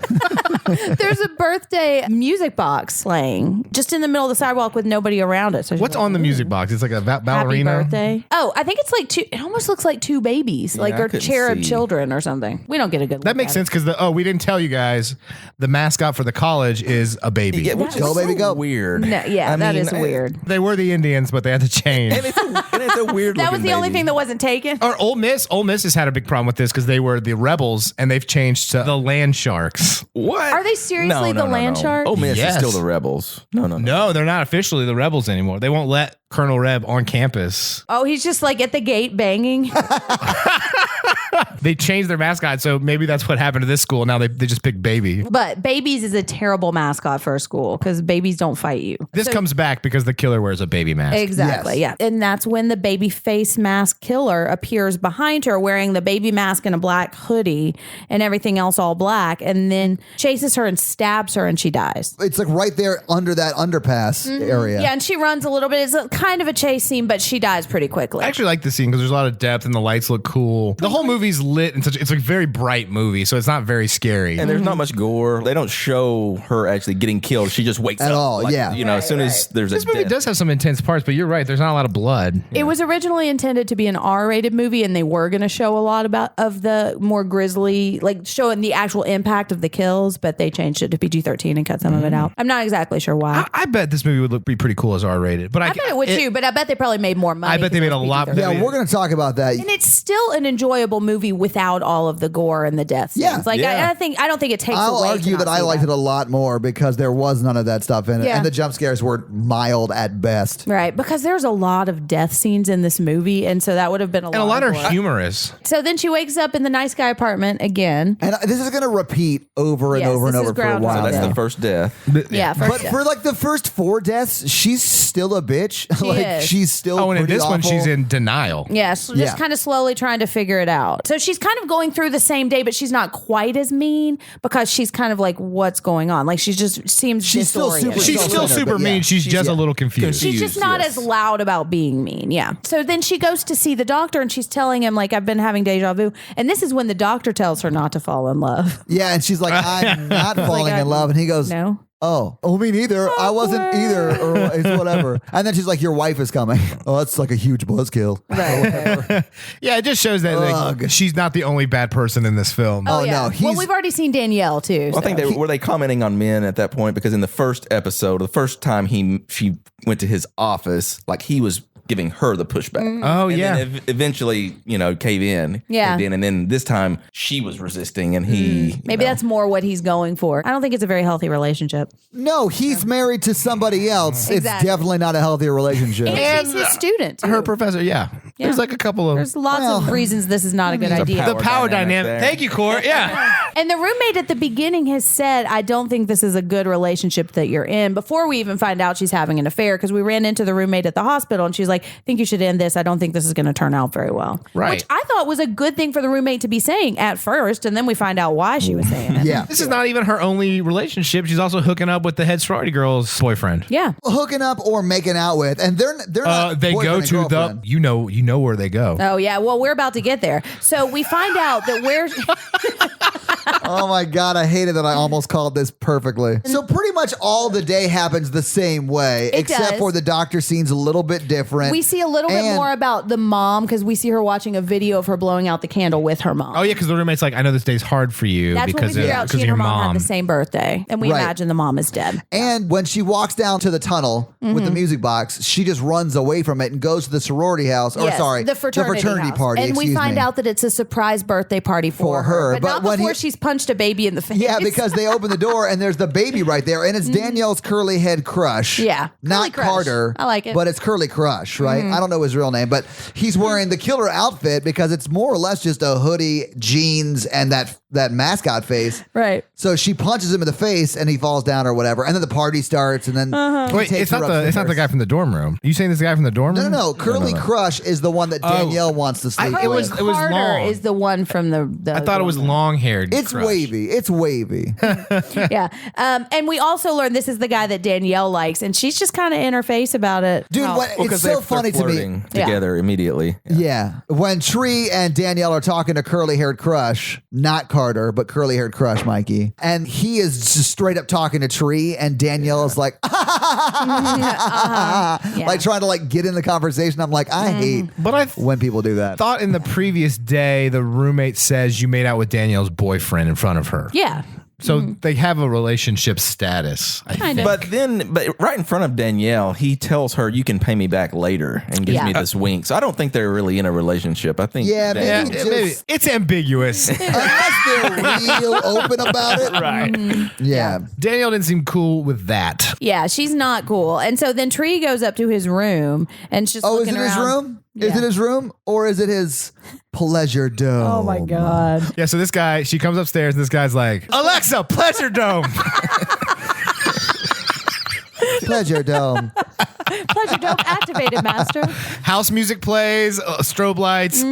there's a birthday music box playing just in the middle of the sidewalk with nobody around it. So she's What's like, on the music box? It's like a ballerina. Happy birthday. Oh, I think it's like it almost looks like two babies, like I they're couldn't cherub see. children or something. We don't get a good look That makes at sense because we didn't tell you guys the mascot for the college is a baby. Yeah, which Go, is baby, so go. weird. it. No, yeah, that is mean, weird. They were the Indians, but they had to change. And it's a weird. That was looking the only baby. thing that wasn't taken. Or Ole Miss has had a big problem with this because they were the rebels and they've changed to the Land Sharks. What? Are they seriously the land shark? Oh, Miss Yes. is still the rebels. No. No, they're not officially the rebels anymore. They won't let Colonel Reb on campus. Oh, he's just like at the gate banging. They changed their mascot, so maybe that's what happened to this school. Now they just picked Baby. But babies is a terrible mascot for a school because babies don't fight you. This comes back because the killer wears a baby mask. Exactly. Yes. Yeah. And that's when the baby face mask killer appears behind her wearing the baby mask and a black hoodie and everything else all black, and then chases her and stabs her and she dies. It's like right there under that underpass area. Yeah. And she runs a little bit. It's a, kind of a chase scene, but she dies pretty quickly. I actually like the scene because there's a lot of depth and the lights look cool. The whole movie's lit and it's like a very bright movie, so it's not very scary. And there's not much gore. They don't show her actually getting killed. She just wakes At up. all, like, yeah. You know, as soon as there's This a movie death. does have some intense parts, but you're right. There's not a lot of blood. It was originally intended to be an R-rated movie, and they were going to show a lot of the more grisly, like showing the actual impact of the kills, but they changed it to PG-13 and cut some of it out. I'm not exactly sure why. I bet this movie would be pretty cool as R-rated. But I bet it would too, but I bet they probably made more money. I bet they because made it a was lot- PG-13. Yeah, we're going to talk about that. And it's still an enjoyable movie without all of the gore and the death scenes. Yeah. Like Yeah. I don't think it takes I'll away. argue that I liked it a lot more because there was none of that stuff in it. Yeah. And the jump scares were mild at best. Right, because there's a lot of death scenes in this movie, and so that would have been and a lot of are blood. humorous. So then she wakes up in the nice guy apartment again. And this is going to repeat over and Yes, over and this is over for a Groundhog while. That's Day. now. the first death. Yeah, But first for like the first 4 deaths, she's still a bitch. is. She's still Oh, and in pretty this one, awful. she's in denial. Yes, Yeah. just kind of slowly trying to figure it out. So she's kind of going through the same day, but she's not quite as mean because she's kind of like, what's going on? Like she just seems She's still disoriented. super She's still self-centered, super but yeah, mean. She's just a little confused. She's just not yes. as loud about being mean. Yeah. So then she goes to see the doctor and she's telling him, like, I've been having deja vu. And this is when the doctor tells her not to fall in love. Yeah, and she's like, I'm not falling in love. And he goes, No. Oh, me neither. I wasn't either, or it's whatever. And then she's like, your wife is coming. Oh, that's like a huge buzzkill. Right. Yeah, it just shows that like, she's not the only bad person in this film. Oh, no. Well, we've already seen Danielle too. Well, I think were they commenting on men at that point? Because in the first episode, the first time she went to his office, like he was giving her the pushback. Oh, and yeah. then eventually, cave in. Yeah. Caved in, and then this time she was resisting, and he Maybe that's more what he's going for. I don't think it's a very healthy relationship. No, he's married to somebody else. It's Exactly. definitely not a healthy relationship. And she's his student. Too. Her professor, yeah. There's like a couple of There's lots of reasons this is not a good idea. the power dynamic. there. Thank you, Cor. Yeah. And the roommate at the beginning has said, I don't think this is a good relationship that you're in, before we even find out she's having an affair, because we ran into the roommate at the hospital and she's like, I think you should end this. I don't think this is going to turn out very well. Right. Which I thought was a good thing for the roommate to be saying at first, and then we find out why she was saying it. Yeah. This is not even her only relationship. She's also hooking up with the head sorority girl's boyfriend. Yeah. Hooking up or making out with, and they're not. They boyfriend go and to girlfriend. the you know where they go. Oh, yeah. Well, we're about to get there. So we find out that Oh my God, I hated that I almost called this perfectly. So pretty much all the day happens the same way, except does. for the doctor scene's a little bit different. we see a little bit And- more about the mom, because we see her watching a video of her blowing out the candle with her mom. Oh yeah, because the roommate's like, I know this day's hard for you That's when we because figure out of she and your her mom mom. had the same birthday, and we Right. imagine the mom is dead. And when she walks down to the tunnel with the music box, she just runs away from it and goes to the sorority house. Or Yes, sorry, the fraternity house. party. And we excuse find me. out that it's a surprise birthday party for her. But not when before she's punched a baby in the face. Yeah, because they open the door and there's the baby right there, and it's Danielle's curly head crush. Yeah, not Curly Crush. Carter. I like it. but it's Curly Crush, right? I don't know his real name, but he's wearing the killer outfit because it's more or less just a hoodie, jeans, and that mascot face. Right. So she punches him in the face, and he falls down or whatever, and then the party starts, and then he Wait, takes it's her not the upstairs. guy from the dorm room. You saying this guy from the dorm room? No. Curly Crush is the one that Danielle wants to sleep it with. was Carter long. is the one from the I thought it was long haired. It's wavy. It's wavy. Yeah. And we also learned this is the guy that Danielle likes, and she's just kind of in her face about it. Dude, Oh. what, it's because so funny to me. flirting together immediately. Yeah. When Tree and Danielle are talking to curly haired crush, not Carter, but curly haired crush, Mikey. And he is just straight up talking to Tree, and Danielle is like, Yeah. like trying to like get in the conversation. I'm like, I hate But I when people do that. thought in the previous day the roommate says you made out with Danielle's boyfriend in front of her. Yeah. So they have a relationship status. I Kind of. But right in front of Danielle, he tells her, "You can pay me back later," and gives Yeah. me this wink. So I don't think they're really in a relationship. I think, Yeah, that- maybe Yeah, just, maybe. It's ambiguous. unless they're real open about it. Right. Yeah. Danielle didn't seem cool with that. Yeah, she's not cool. And so then Tree goes up to his room and she's Oh, is looking it his around. room? Is Yeah. it his room or is it his pleasure dome? Oh my God. Yeah, so this guy, she comes upstairs and this guy's like, Alexa, Pleasure Dome. Pleasure dome. Pleasure dome activated, master. House music plays, strobe lights,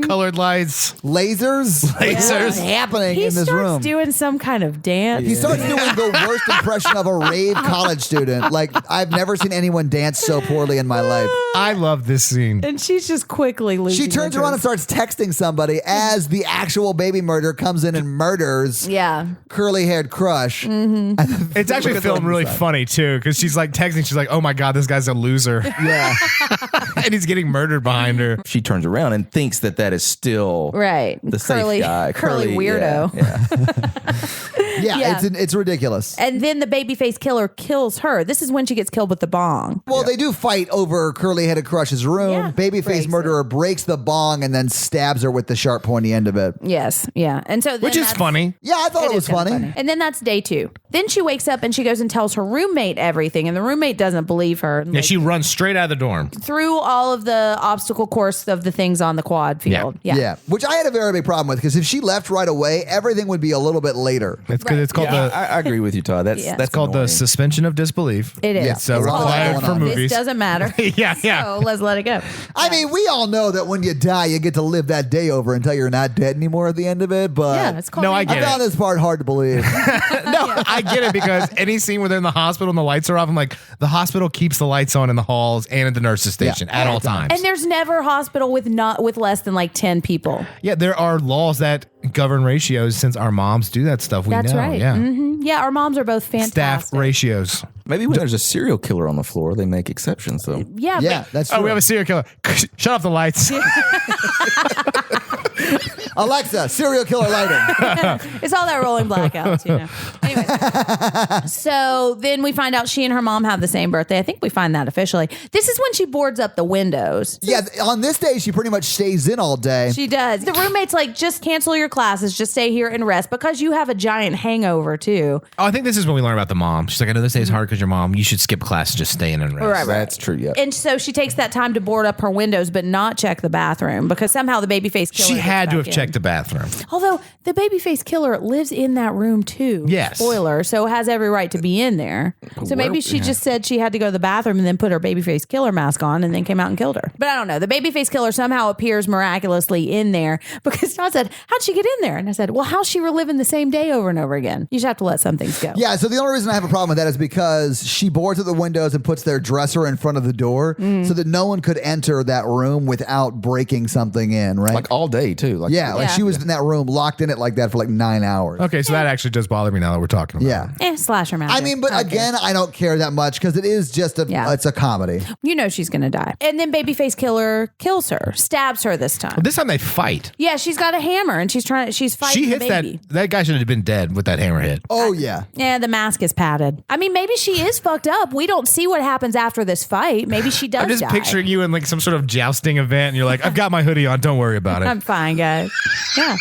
colored lights. Lasers? What's Lasers. happening He in this starts room? doing some kind of dance. He starts doing the worst impression of a rave college student. Like, I've never seen anyone dance so poorly in my life. I love this scene. And she's just quickly losing She turns around and starts texting somebody as the actual baby murderer comes in and murders Yeah. curly-haired crush. It's actually filmed really funny too, because she's like texting, she's like, oh my God, this guy's a loser. Yeah. And he's getting murdered behind her. she turns around and thinks that is still Right. the safe guy, Curly weirdo. Yeah, Yeah. it's ridiculous. And then the babyface killer kills her. This is when she gets killed with the bong. Well, they do fight over curly-headed crush's room. Yeah. Babyface Breaks murderer breaks the bong and then stabs her with the sharp, pointy end of it. Yes. Yeah. And so then Which is that's- funny. Yeah, I thought it was is kinda funny. And then that's day 2. Then she wakes up and she goes and tells her roommate everything, and the roommate doesn't believe her. And Yeah, she runs straight out of the dorm. through all of the obstacle course of the things on the quad field. Yeah, which I had a very big problem with because if she left right away, everything would be a little bit later. It's because it's called Yeah, the I agree with you, Todd. That's Yeah. that's called the annoying. suspension of disbelief. It is. Yeah, So there's a lot required going for on. movies. This doesn't matter. Yeah, yeah. So let's let it go. I mean, we all know that when you die, you get to live that day over until you're not dead anymore at the end of it. But Yeah, it's called. No, I I get found this part hard to believe. No, I get it because any scene where they're in the hospital and the lights are off, I'm like, the hospital keeps the lights lights on in the halls and at the nurse's station at all times. And there's never a hospital with less than like 10 people. Yeah, there are laws that govern ratios since our moms do that stuff. That's know. right. Yeah. Mm-hmm. Yeah, our moms are both fantastic. Staff ratios. Maybe when there's a serial killer on the floor, they make exceptions, though. Yeah, Yeah, that's true. Oh, we have a serial killer. Shut off the lights. Alexa, serial killer lighting. it's all that rolling blackouts, you know. Anyway, so then we find out she and her mom have the same birthday. I think we find that officially. This is when she boards up the windows. Yeah, on this day, she pretty much stays in all day. She does. The roommate's like, just cancel your classes, just stay here and rest because you have a giant hangover too. Oh, I think this is when we learn about the mom. She's like, I know this day is hard because your mom. You should skip class and just stay in and rest. Right. That's true, yeah. And so she takes that time to board up her windows, but not check the bathroom because somehow the babyface killer. She gets had to back have in. checked the bathroom. Although the babyface killer lives in that room too. Yes. Spoiler. So has every right to be in there. So maybe she just said she had to go to the bathroom and then put her babyface killer mask on and then came out and killed her. But I don't know. The babyface killer somehow appears miraculously in there because Todd said, how'd she get in there? And I said, well, how's she reliving the same day over and over again? You just have to let some things go. Yeah, so the only reason I have a problem with that is because she boards at the windows and puts their dresser in front of the door so that no one could enter that room without breaking something in, right? Like all day, too. Like, yeah, like she was in that room locked in it like that for like 9 hours. Okay, so that actually does bother me now that we're talking about it. Yeah. Slasher magic. I mean, but again, I don't care that much because it is just it's a comedy. You know she's going to die. And then babyface killer kills her, stabs her this time. This time they fight. Yeah, she's got a hammer and she's fighting She hits the baby. that guy should have been dead with that hammer hit. Oh, yeah. Yeah, the mask is padded. I mean, maybe she is fucked up. We don't see what happens after this fight. Maybe she does I'm just die. picturing you in like some sort of jousting event and you're like, I've got my hoodie on. Don't worry about it. I'm fine, guys. Yeah,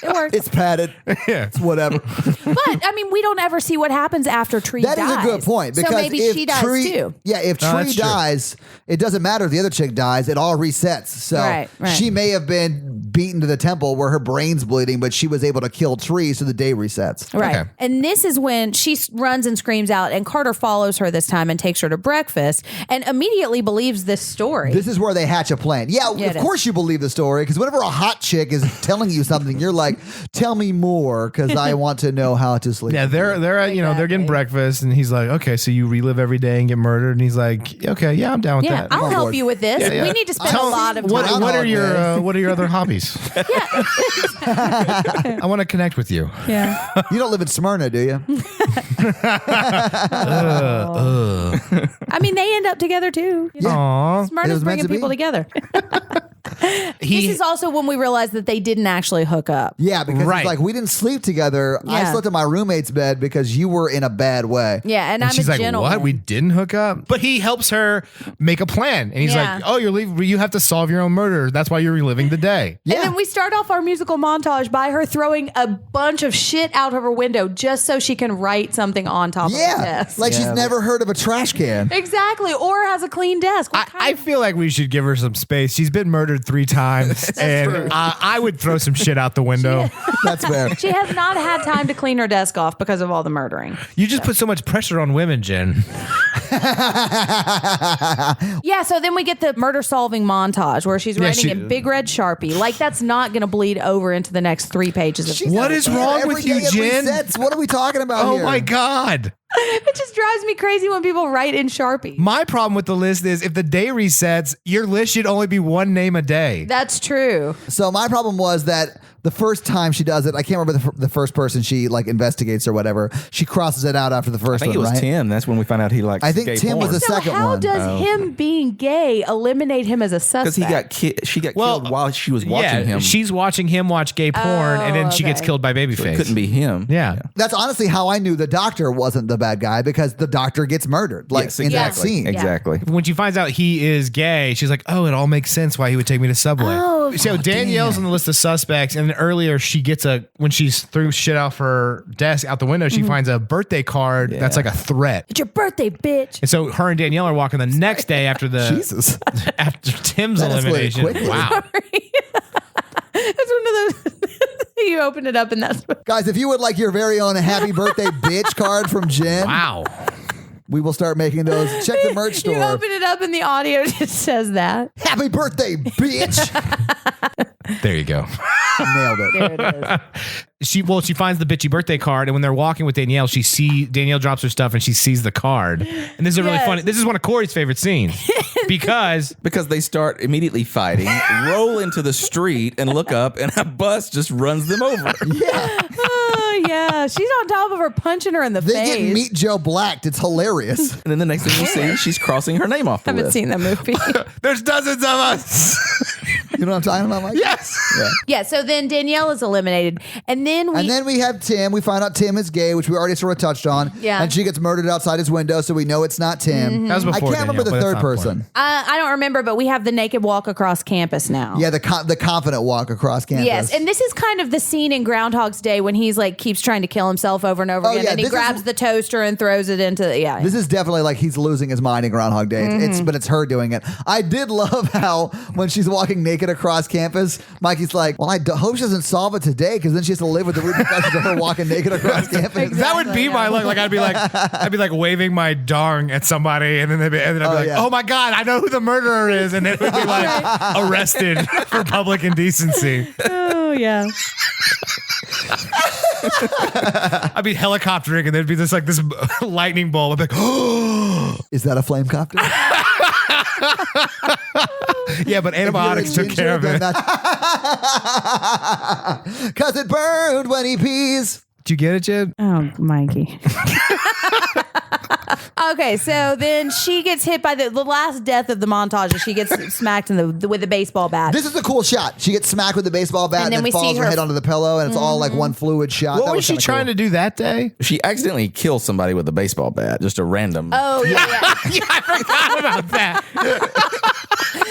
it works. It's padded. Yeah. It's whatever. But, I mean, we don't ever see what happens after Tree dies. That is a good point. Because so maybe if she dies Tree, too. Yeah, if Tree that's true. dies, it doesn't matter if the other chick dies. It all resets. So Right. she may have been beaten to the temple where her brain's bleeding, but she was able to kill Tree, so the day resets. Right. Okay. And this is when she runs and screams out, and Carter follows her this time and takes her to breakfast and immediately believes this story. This is where they hatch a plan. Yeah, Yeah, of course you believe the story, because whenever a hot chick is telling you something, you're like, tell me more, because I want to know how to sleep. Yeah, they're at, they're getting breakfast and he's like, okay, so you relive every day and get murdered, and he's like, okay, yeah, I'm down with yeah, that. I'll on help board. you with this. Yeah. We need to spend a lot of time. What are your other hobbies? I want to connect with you. Yeah. You don't live in Smyrna, do you? I mean, they end up together too. Aw. It Smyrna's was meant bringing to be. people together. This is also when we realized that they didn't actually hook up. Yeah, because Right. it's like, we didn't sleep together. I Yeah. slept in my roommate's bed because you were in a bad way. Yeah, and I'm She's a like, gentleman. what? We didn't hook up? But he helps her make a plan. And he's Yeah. like, oh, you have to solve your own murder. That's why you're reliving the day. And then we start off our musical montage by her throwing a bunch of shit out of her window just so she can write something on top of the Yeah, desk. like she's never heard of a trash can. Exactly. Or has a clean desk. What I feel like we should give her some space. She's been murdered 3 times. And I would throw some shit out the window. That's fair. She has not had time to clean her desk off because of all the murdering. You just put so much pressure on women, Jen. Yeah, so then we get the murder solving montage where she's writing she- in big red Sharpie. Like that's not going to bleed over into the next 3 pages of She's What not is here wrong every with you, day it Jen? resets. What are we talking about Oh here? my God. It just drives me crazy when people write in Sharpie. My problem with the list is if the day resets, your list should only be 1 name a day. That's true. So my problem was that the first time she does it, I can't remember the first person she like investigates or whatever. She crosses it out after the first I think one, it was right? Tim. That's when we found out he likes I think gay Tim was porn. the So second how one. does him being gay eliminate him as a suspect? Because she got killed while she was watching him. She's watching him watch gay porn, and then she gets okay. killed by Babyface. So it couldn't be him. Yeah. That's honestly how I knew the doctor wasn't the bad guy, because the doctor gets murdered, like Yes, in that exactly. scene. Exactly. When she finds out he is gay, she's like, oh, it all makes sense why he would take me to Subway. Oh, so Danielle's on the list of suspects, and then earlier she gets when she's threw shit off her desk out the window, she finds a birthday card that's like a threat. It's your birthday, bitch. And so her and Danielle are walking the next day after Jesus. after Tim's That escalated elimination. quickly. Wow. That's one of those. You open it up and that's what. Guys, if you would like your very own happy birthday bitch card from Jen, Wow. we will start making those. Check the merch You store. open it up and the audio just says that. Happy birthday, bitch. There you go. Nailed it. There it is. She finds the bitchy birthday card, and when they're walking with Danielle, Danielle drops her stuff and she sees the card. And this is really funny. This is one of Corey's favorite scenes because they start immediately fighting, roll into the street, and look up, and a bus just runs them over. Yeah. Oh yeah, she's on top of her, punching her in the They face. get Meet Joe Blacked. It's hilarious. And then the next thing you see, she's crossing her name off the I haven't list. seen that movie. there's dozens of us. You know what I'm talking about, Mike? Yes. Yeah. Yeah. So then Danielle is eliminated, and then we have Tim. We find out Tim is gay, which we already sort of touched on. Yeah. And she gets murdered outside his window, so we know it's not Tim. That was I before can't remember Danielle, the but third it's not person. I don't remember, but we have the naked walk across campus now. Yeah, the confident walk across campus. Yes, and this is kind of the scene in Groundhog's Day when he's like keeps trying to kill himself over and over Oh, again, yeah, and he this grabs is- the toaster and throws it into This is definitely like he's losing his mind in Groundhog Day. But it's her doing it. I did love how when she's walking naked across campus, Mikey's like, well, I hope she doesn't solve it today because then she has to live with the repercussions of her walking naked across campus. That would be my look. Like I'd be like waving my dong at somebody, and then I'd be like, yeah. "Oh my god, I know who the murderer is," and it would be like arrested for public indecency. Oh yeah. I'd be helicoptering, and there'd be this lightning bolt. I'd be like, Is that a flame copter? yeah, but antibiotics took care of it. Because it burned when he pees. Did you get it, Jed? Oh, Mikey. Okay, so then she gets hit by the last death of the montage. Is she gets smacked with the baseball bat. This is a cool shot. She gets smacked with the baseball bat And and then then we falls see her her- head onto the pillow, and it's all like one fluid shot. What was she trying to do that day? She accidentally kills somebody with a baseball bat, just a random. Oh yeah. Yeah, I forgot about that.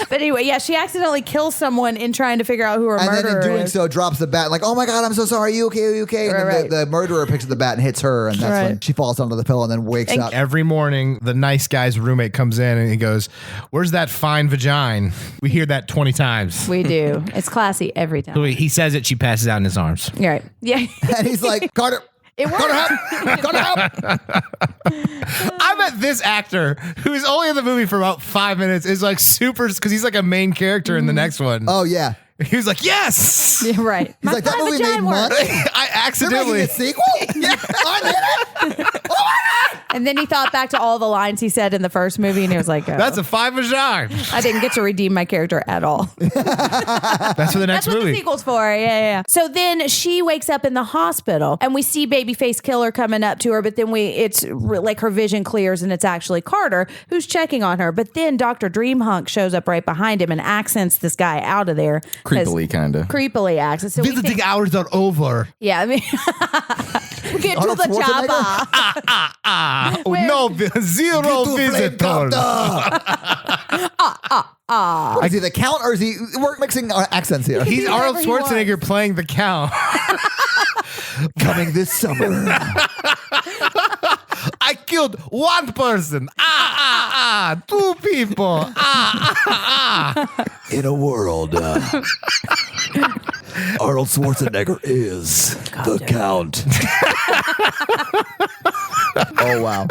But anyway, yeah, she accidentally kills someone in trying to figure out who her And then murderer in doing is. so, drops the bat, like, oh my God, I'm so sorry. You okay? Are you okay? And then Right. the murderer picks up the bat and hits her, and that's when Right. she falls onto the pillow and then wakes up. Every morning, the nice guy's roommate comes in and he goes, "Where's that fine vagina?" We hear that 20 times. We do. It's classy every time. So he says it, she passes out in his arms. You're right. Yeah. And he's like, Carter, It works. Carter, help! Carter, help! I bet this actor, who's only in the movie for about 5 minutes, is like super, because he's like a main character in the next one. Oh, yeah. He was like, yes! Yeah, right. He's like, that movie made money. I You're making accidentally. a sequel? Yeah. I'm in it. And then he thought back to all the lines he said in the first movie, and he was like, oh, That's a fine vagina. I didn't get to redeem my character at all. That's for the next That's what the movie. sequel's for. Yeah. So then she wakes up in the hospital, and we see Babyface Killer coming up to her, but then it's like her vision clears, and it's actually Carter who's checking on her. But then Dr. Dreamhunk shows up right behind him and accents this guy out of there. Creepily, kind of. Creepily accents. So we Visiting think, hours are over. yeah, I mean, get to Arnold the Schwarzenegger? chopper. No, zero Get to flame visitors. copter. Is he the count, or is he? We're mixing our accents here. He's Arnold Whatever he Schwarzenegger playing the Count. coming this summer. I killed one person. Two people. In a world, Arnold Schwarzenegger is the Count. Oh, wow.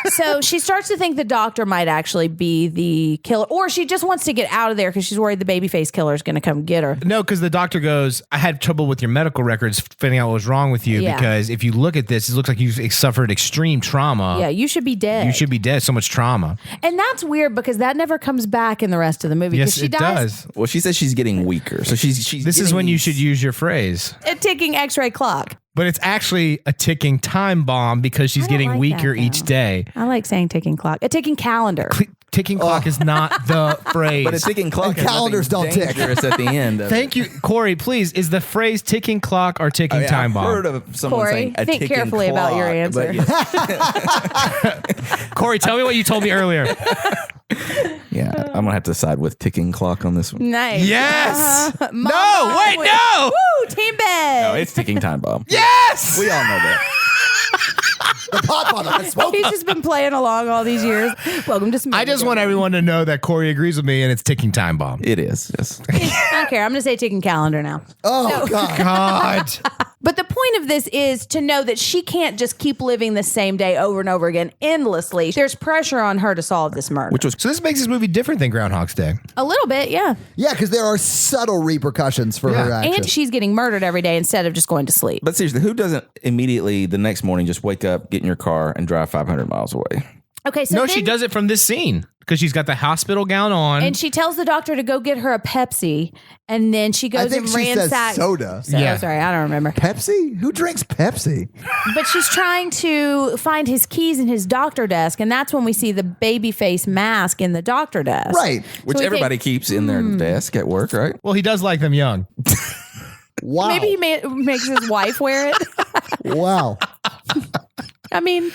So she starts to think the doctor might actually be the killer, or she just wants to get out of there because she's worried the Babyface Killer is going to come get her. No, because the doctor goes, I had trouble with your medical records finding out what was wrong with you Yeah. because if you look at this, it looks like you've suffered extreme trauma. Yeah, you should be dead. You should be dead. So much trauma. And that's weird because that never comes back in the rest of the movie. 'cause Yes, she it dies does. Well, she says she's getting weaker, so she's. This is getting when you these- should use your phrase. a ticking X-ray clock. But it's actually a ticking time bomb because she's I don't getting like weaker that, each though. day. I like saying ticking clock. A ticking calendar. Ticking clock is not the phrase. But a ticking clock. And has calendars nothing don't tick. dangerous at the end. Of Thank you, Corey. Please, is the phrase ticking clock or ticking it. time I've bomb? heard of someone Corey, saying a think ticking carefully about your clock, but answer. Corey, tell me what you told me earlier. Yeah, I'm gonna have to side with ticking clock on this one. Nice. Yes. Mama No, wait, would- no. Woo, team bed. No, it's ticking time bomb. Yes. We all know that. The Podfather has spoken. He's just been playing along all these years. Welcome to Smith. I just want everyone to know that Corey agrees with me and it's ticking time bomb. It is. Yes. I don't care. I'm going to say ticking calendar now. Oh, God. God. But the point of this is to know that she can't just keep living the same day over and over again endlessly. There's pressure on her to solve this murder. So this makes this movie different than Groundhog's Day. A little bit, yeah. Yeah, because there are subtle repercussions for her actions. And she's getting murdered every day instead of just going to sleep. But seriously, who doesn't immediately the next morning just wake up, get in your car, and drive 500 miles away? Okay, so No, then, she does it from this scene because she's got the hospital gown on. and she tells the doctor to go get her a Pepsi, and then she goes I think and she says ransacks. soda. Yeah. Sorry, I don't remember. Pepsi? Who drinks Pepsi? But she's trying to find his keys in his doctor desk, and that's when we see the baby face mask in the doctor desk. Right. Which we everybody think, keeps in their desk at work, right? Well, he does like them young. Wow. Maybe he makes his wife wear it. Wow. I mean,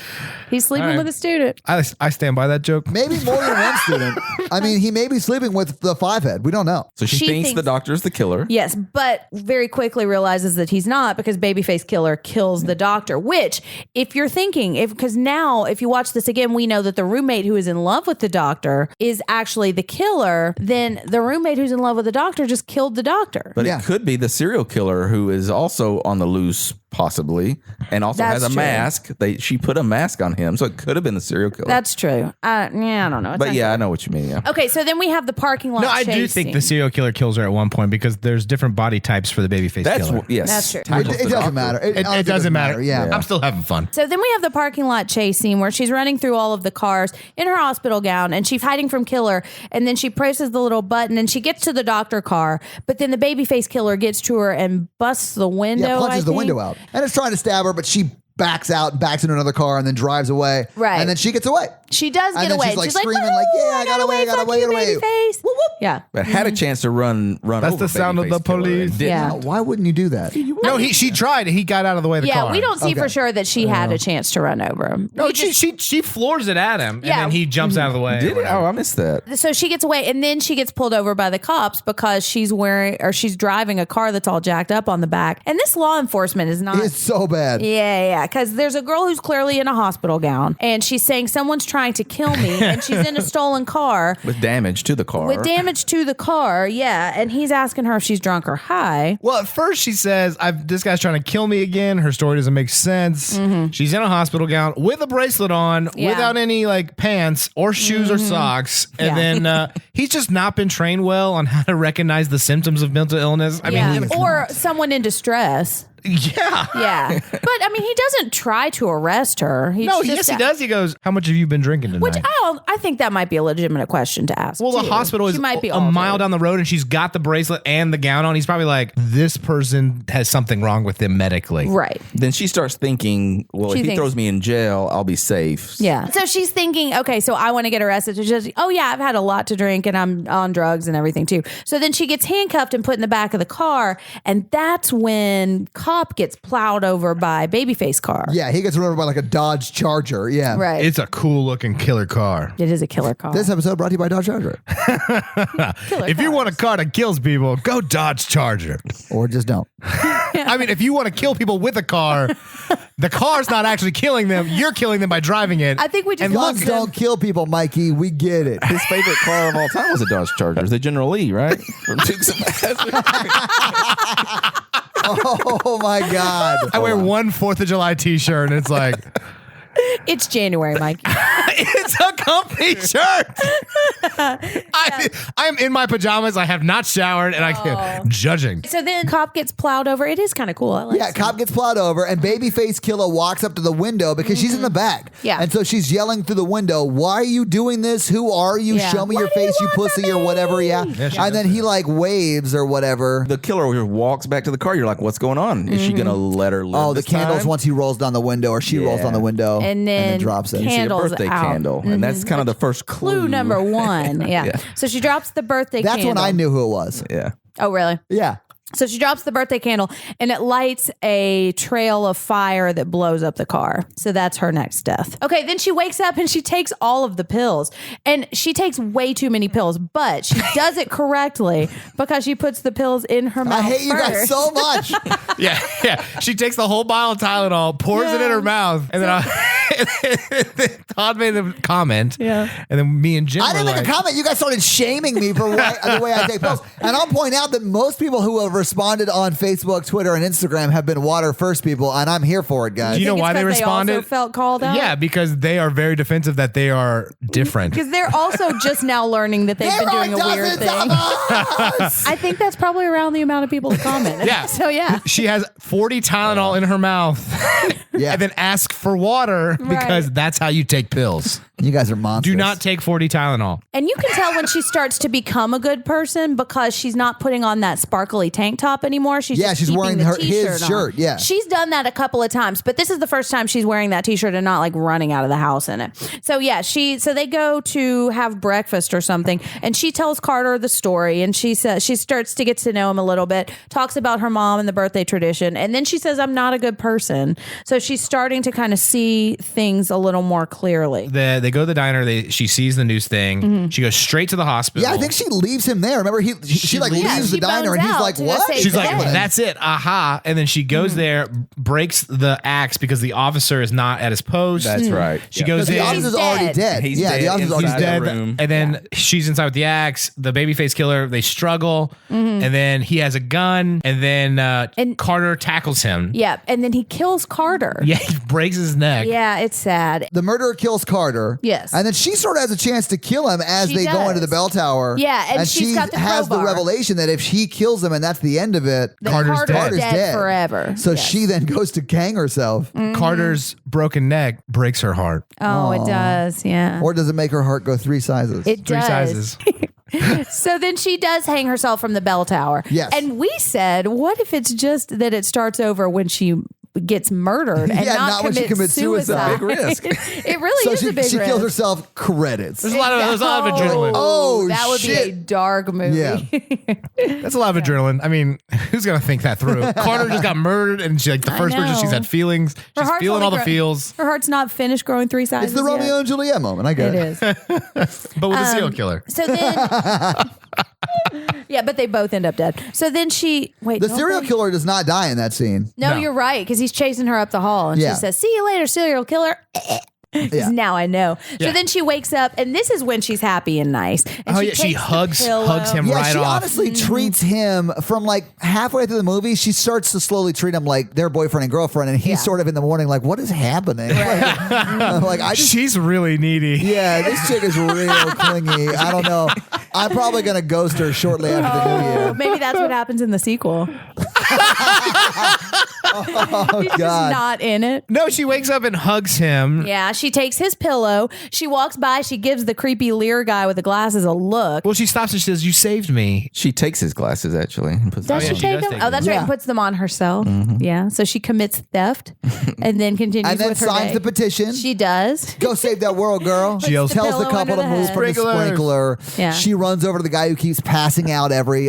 he's sleeping All right. with a student. I stand by that joke. Maybe more than one student. I mean, he may be sleeping with the 5-head. We don't know. So she thinks the doctor's the killer. Yes, but very quickly realizes that he's not because Babyface Killer kills the doctor, which if you're thinking, because now if you watch this again, we know that the roommate who is in love with the doctor is actually the killer, then the roommate who's in love with the doctor just killed the doctor. But Yeah. it could be the serial killer who is also on the loose, possibly, and also That's has a true. mask. She put a mask on him, so it could have been the serial killer. That's true. I don't know. It's but not yeah, clear. I know what you mean. Yeah. Okay, so then we have the parking lot. No, I do chase think scene. the serial killer kills her at one point because there's different body types for the babyface killer. Yes. That's true. Tackles It the doesn't doctor. matter. It honestly doesn't matter. Yeah. I'm still having fun. So then we have the parking lot chase scene where she's running through all of the cars in her hospital gown and she's hiding from killer. And then she presses the little button and she gets to the doctor car. But then the babyface killer gets to her and busts the window. Yeah, punches I the think. window out. And it's trying to stab her, but she backs out, backs into another car, and then drives away. Right. And then she gets away. She does And get then away. she's like she's screaming like, like, "Woo, yeah, I got away, fuck got you, away. babyface." Whoop, whoop. Yeah. But had a chance to run That's over the sound of Babyface the Killer police. and didn't. Yeah. Why wouldn't you do that? No, she tried. He got out of the way of the Yeah, car. we don't see Okay. for sure that she had a chance to run over him. No, We just- she floors it at him, Yeah. and then he jumps out of the way. Did it? Oh, I missed that. So she gets away, and then she gets pulled over by the cops because she's driving a car that's all jacked up on the back. And this law enforcement is not. It's so bad. Yeah, because there's a girl who's clearly in a hospital gown, and she's saying someone's trying to kill me, and she's in a stolen car. With damage to the car. With damage to the car, yeah. And he's asking her if she's drunk or high. Well, at first she says, this guy's trying to kill me again. Her story doesn't make sense. She's in a hospital gown with a bracelet on, Yeah. without any like pants or shoes or socks. And then he's just not been trained well on how to recognize the symptoms of mental illness. I Yeah. mean, Or someone in distress. yeah. Yeah. But I mean, he doesn't try to arrest her. He's No, just yes, he does. He goes, "How much have you been drinking tonight?" Which I think that might be a legitimate question to ask. Well, the too. hospital is She might be a mile altered. down the road, and she's got the bracelet and the gown on. He's probably like, "This person has something wrong with them medically." Right. Then she starts thinking, well, She if he thinks- throws me in jail, I'll be safe. Yeah. So she's thinking, okay, so I want to get arrested. So she's just, oh yeah, I've had a lot to drink and I'm on drugs and everything too. So then she gets handcuffed and put in the back of the car. And that's when Cop gets plowed over by Babyface car. Yeah, he gets run over by like a Dodge Charger. Yeah. Right. It's a cool looking killer car. It is a killer car. This episode brought to you by Dodge Charger. Killer If you cars. want a car that kills people, go Dodge Charger. Or just don't. I mean, if you want to kill people with a car, the car's not actually killing them. You're killing them by driving it. I think we just And lost Guns him. don't kill people, Mikey. We get it. His favorite car of all time was a Dodge Charger. The General Lee, right? From Dukes of Hazzard. Oh my God. I wear one 4th of July t-shirt and it's like, It's January, Mike. it's a comfy shirt. I am in my pajamas. I have not showered and I can't. Judging. So then Cop gets plowed over. It is kind of cool. I like Yeah, seeing cop gets plowed over, and Babyface Killer walks up to the window because she's in the back. Yeah. And so she's yelling through the window, "Why are you doing this? Who are you? Yeah. Show me What your do you face, you want from pussy," or me? whatever. Yeah. Yeah, she And then he like waves or whatever. The killer just walks back to the car. You're like, what's going on? Is she going to let her live Oh, the this candles time? once he rolls down the window, or she rolls Yeah. down the window And then drops it. You see a candles birthday out. candle. And that's kind of the first clue number one. Yeah. Yeah. So she drops the birthday That's candle. when I knew who it was. Yeah. Oh, really? Yeah. So she drops the birthday candle and it lights a trail of fire that blows up the car. So that's her next death. Okay, then she wakes up and she takes all of the pills. And she takes way too many pills, but she does it correctly because she puts the pills in her mouth. I hate you guys first. so much. Yeah. She takes the whole bottle of Tylenol, pours it in her mouth, and then Todd made a comment. Yeah. And then me and Jim I didn't were make like, a comment. You guys started shaming me for the way I take pills. And I'll point out that most people who have responded on Facebook, Twitter, and Instagram have been water first people, and I'm here for it, guys. Do you know Think why it's they 'cause responded? They also felt called out. Yeah, because they are very defensive that they are different. Because they're also just now learning that they've There been are doing a weird dozens thing. of us! I think that's probably around the amount of people who comment. Yeah. So yeah. She has 40 Tylenol in her mouth Yeah. and then ask for water because Right. that's how you take pills. You guys are monsters. Do not take 40 Tylenol. And you can tell when she starts to become a good person because she's not putting on that sparkly tank top anymore. She's just she's keeping wearing the his t-shirt on. shirt, yeah. She's done that a couple of times, but this is the first time she's wearing that t-shirt and not like running out of the house in it. So yeah, so they go to have breakfast or something, and she tells Carter the story, and she says she starts to get to know him a little bit, talks about her mom and the birthday tradition, and then she says, "I'm not a good person." So she's starting to kind of see things a little more clearly. They go to the diner. She sees the news thing. Mm-hmm. She goes straight to the hospital. Yeah, I think she leaves him there. Remember, she like leaves- leaves the she diner and bones he's out like, to go what? save She's the like, day. that's it. Aha. And then she goes there, breaks the axe because the officer is not at his post. That's right. She goes The in. officer's He's already dead. dead. He's yeah, dead the officer's already He's inside dead. the dead. room. And then she's inside with the axe. The babyface killer, they struggle. Mm-hmm. And then he has a gun. And then Carter tackles him. Yeah, and then he kills Carter. Yeah, he breaks his neck. Yeah, it's sad. The murderer kills Carter. Yes. And then she sort of has a chance to kill him as She they go into the does. bell tower. Yeah, and she's she got the has the crowbar. revelation that if he kills him and that's the end of it, That Carter's dead. Carter's dead. forever. So Yes. she then goes to gang herself. Carter's broken neck breaks her heart. Oh, it does. Yeah. Or does it make her heart go 3 sizes? It Three does. sizes. So then she does hang herself from the bell tower. Yes. And we said, what if it's just that it starts over when she gets murdered and Yeah, not not when she commits suicide? suicide. Big risk. It really so is a big she risk. kills herself, credits. There's a lot of adrenaline. Oh, that would be a shit. dark movie. Yeah. That's a lot of adrenaline. I mean, who's gonna think that through? Carter just got murdered, and she's like the first person. know. She's had feelings. Her She's heart's feeling only all the grown- feels. Her heart's not finished growing 3 sizes. It's the yet. Romeo and Juliet moment. I get It it. is. But with a serial killer. So then, yeah, but they both end up dead. So then The don't serial they? killer does not die in that scene. No, No. you're right, because he's chasing her up the hall, and Yeah. she says, "See you later, serial killer." Yeah. Now I know. Yeah. So then she wakes up, and this is when she's happy and nice. And Oh, yeah, she takes the hugs pillow. him Yeah, right she off. honestly treats him from like halfway through the movie. She starts to slowly treat him like their boyfriend and girlfriend, and he's Yeah. sort of in the morning like, "What is happening?" Like I just, She's really needy. yeah, this chick is real clingy. I don't know. I'm probably gonna ghost her shortly after the new year. Maybe that's what happens in the sequel. Oh He's just God. not in it. No, she wakes up and hugs him. Yeah, she takes his pillow. She walks by. She gives the creepy Lear guy with the glasses a look. Well, she stops and she says, "You saved me." She takes his glasses actually. And puts Does yeah, she she take does them? take Oh, that's them. right. Yeah. And puts them on herself. Yeah. So she commits theft and then continues And then with her signs day. the petition. She does. Go save that world, girl. She yells, tells the pillow couple under to the move head. from the Sprinklers. sprinkler. Yeah. She runs over to the guy who keeps passing out every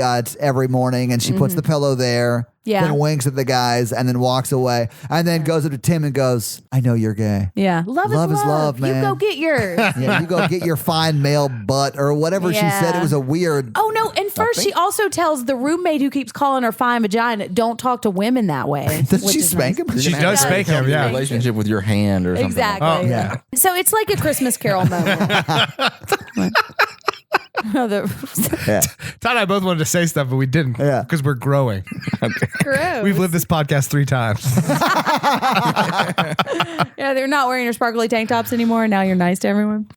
morning, and she puts the pillow there. Yeah. Then winks at the guys, and then walks away, and then goes up to Tim and goes, "I know you're gay. Yeah. Love Love is is love, You man. go get yours. Yeah, you go get your fine male butt or whatever she Yeah. said. It was a weird. Oh no! And first, she also tells the roommate who keeps calling her fine vagina, "Don't talk to women that way." Does which she is spank nice. him? She does spank him, yeah. Relationship with your hand or something. Exactly. Oh, yeah. So it's like a Christmas Carol moment. Oh, Yeah. Todd and I both wanted to say stuff, but we didn't. Yeah. Because we're growing. gross. We've lived this podcast 3 times. Yeah, they're not wearing your sparkly tank tops anymore. Now you're nice to everyone.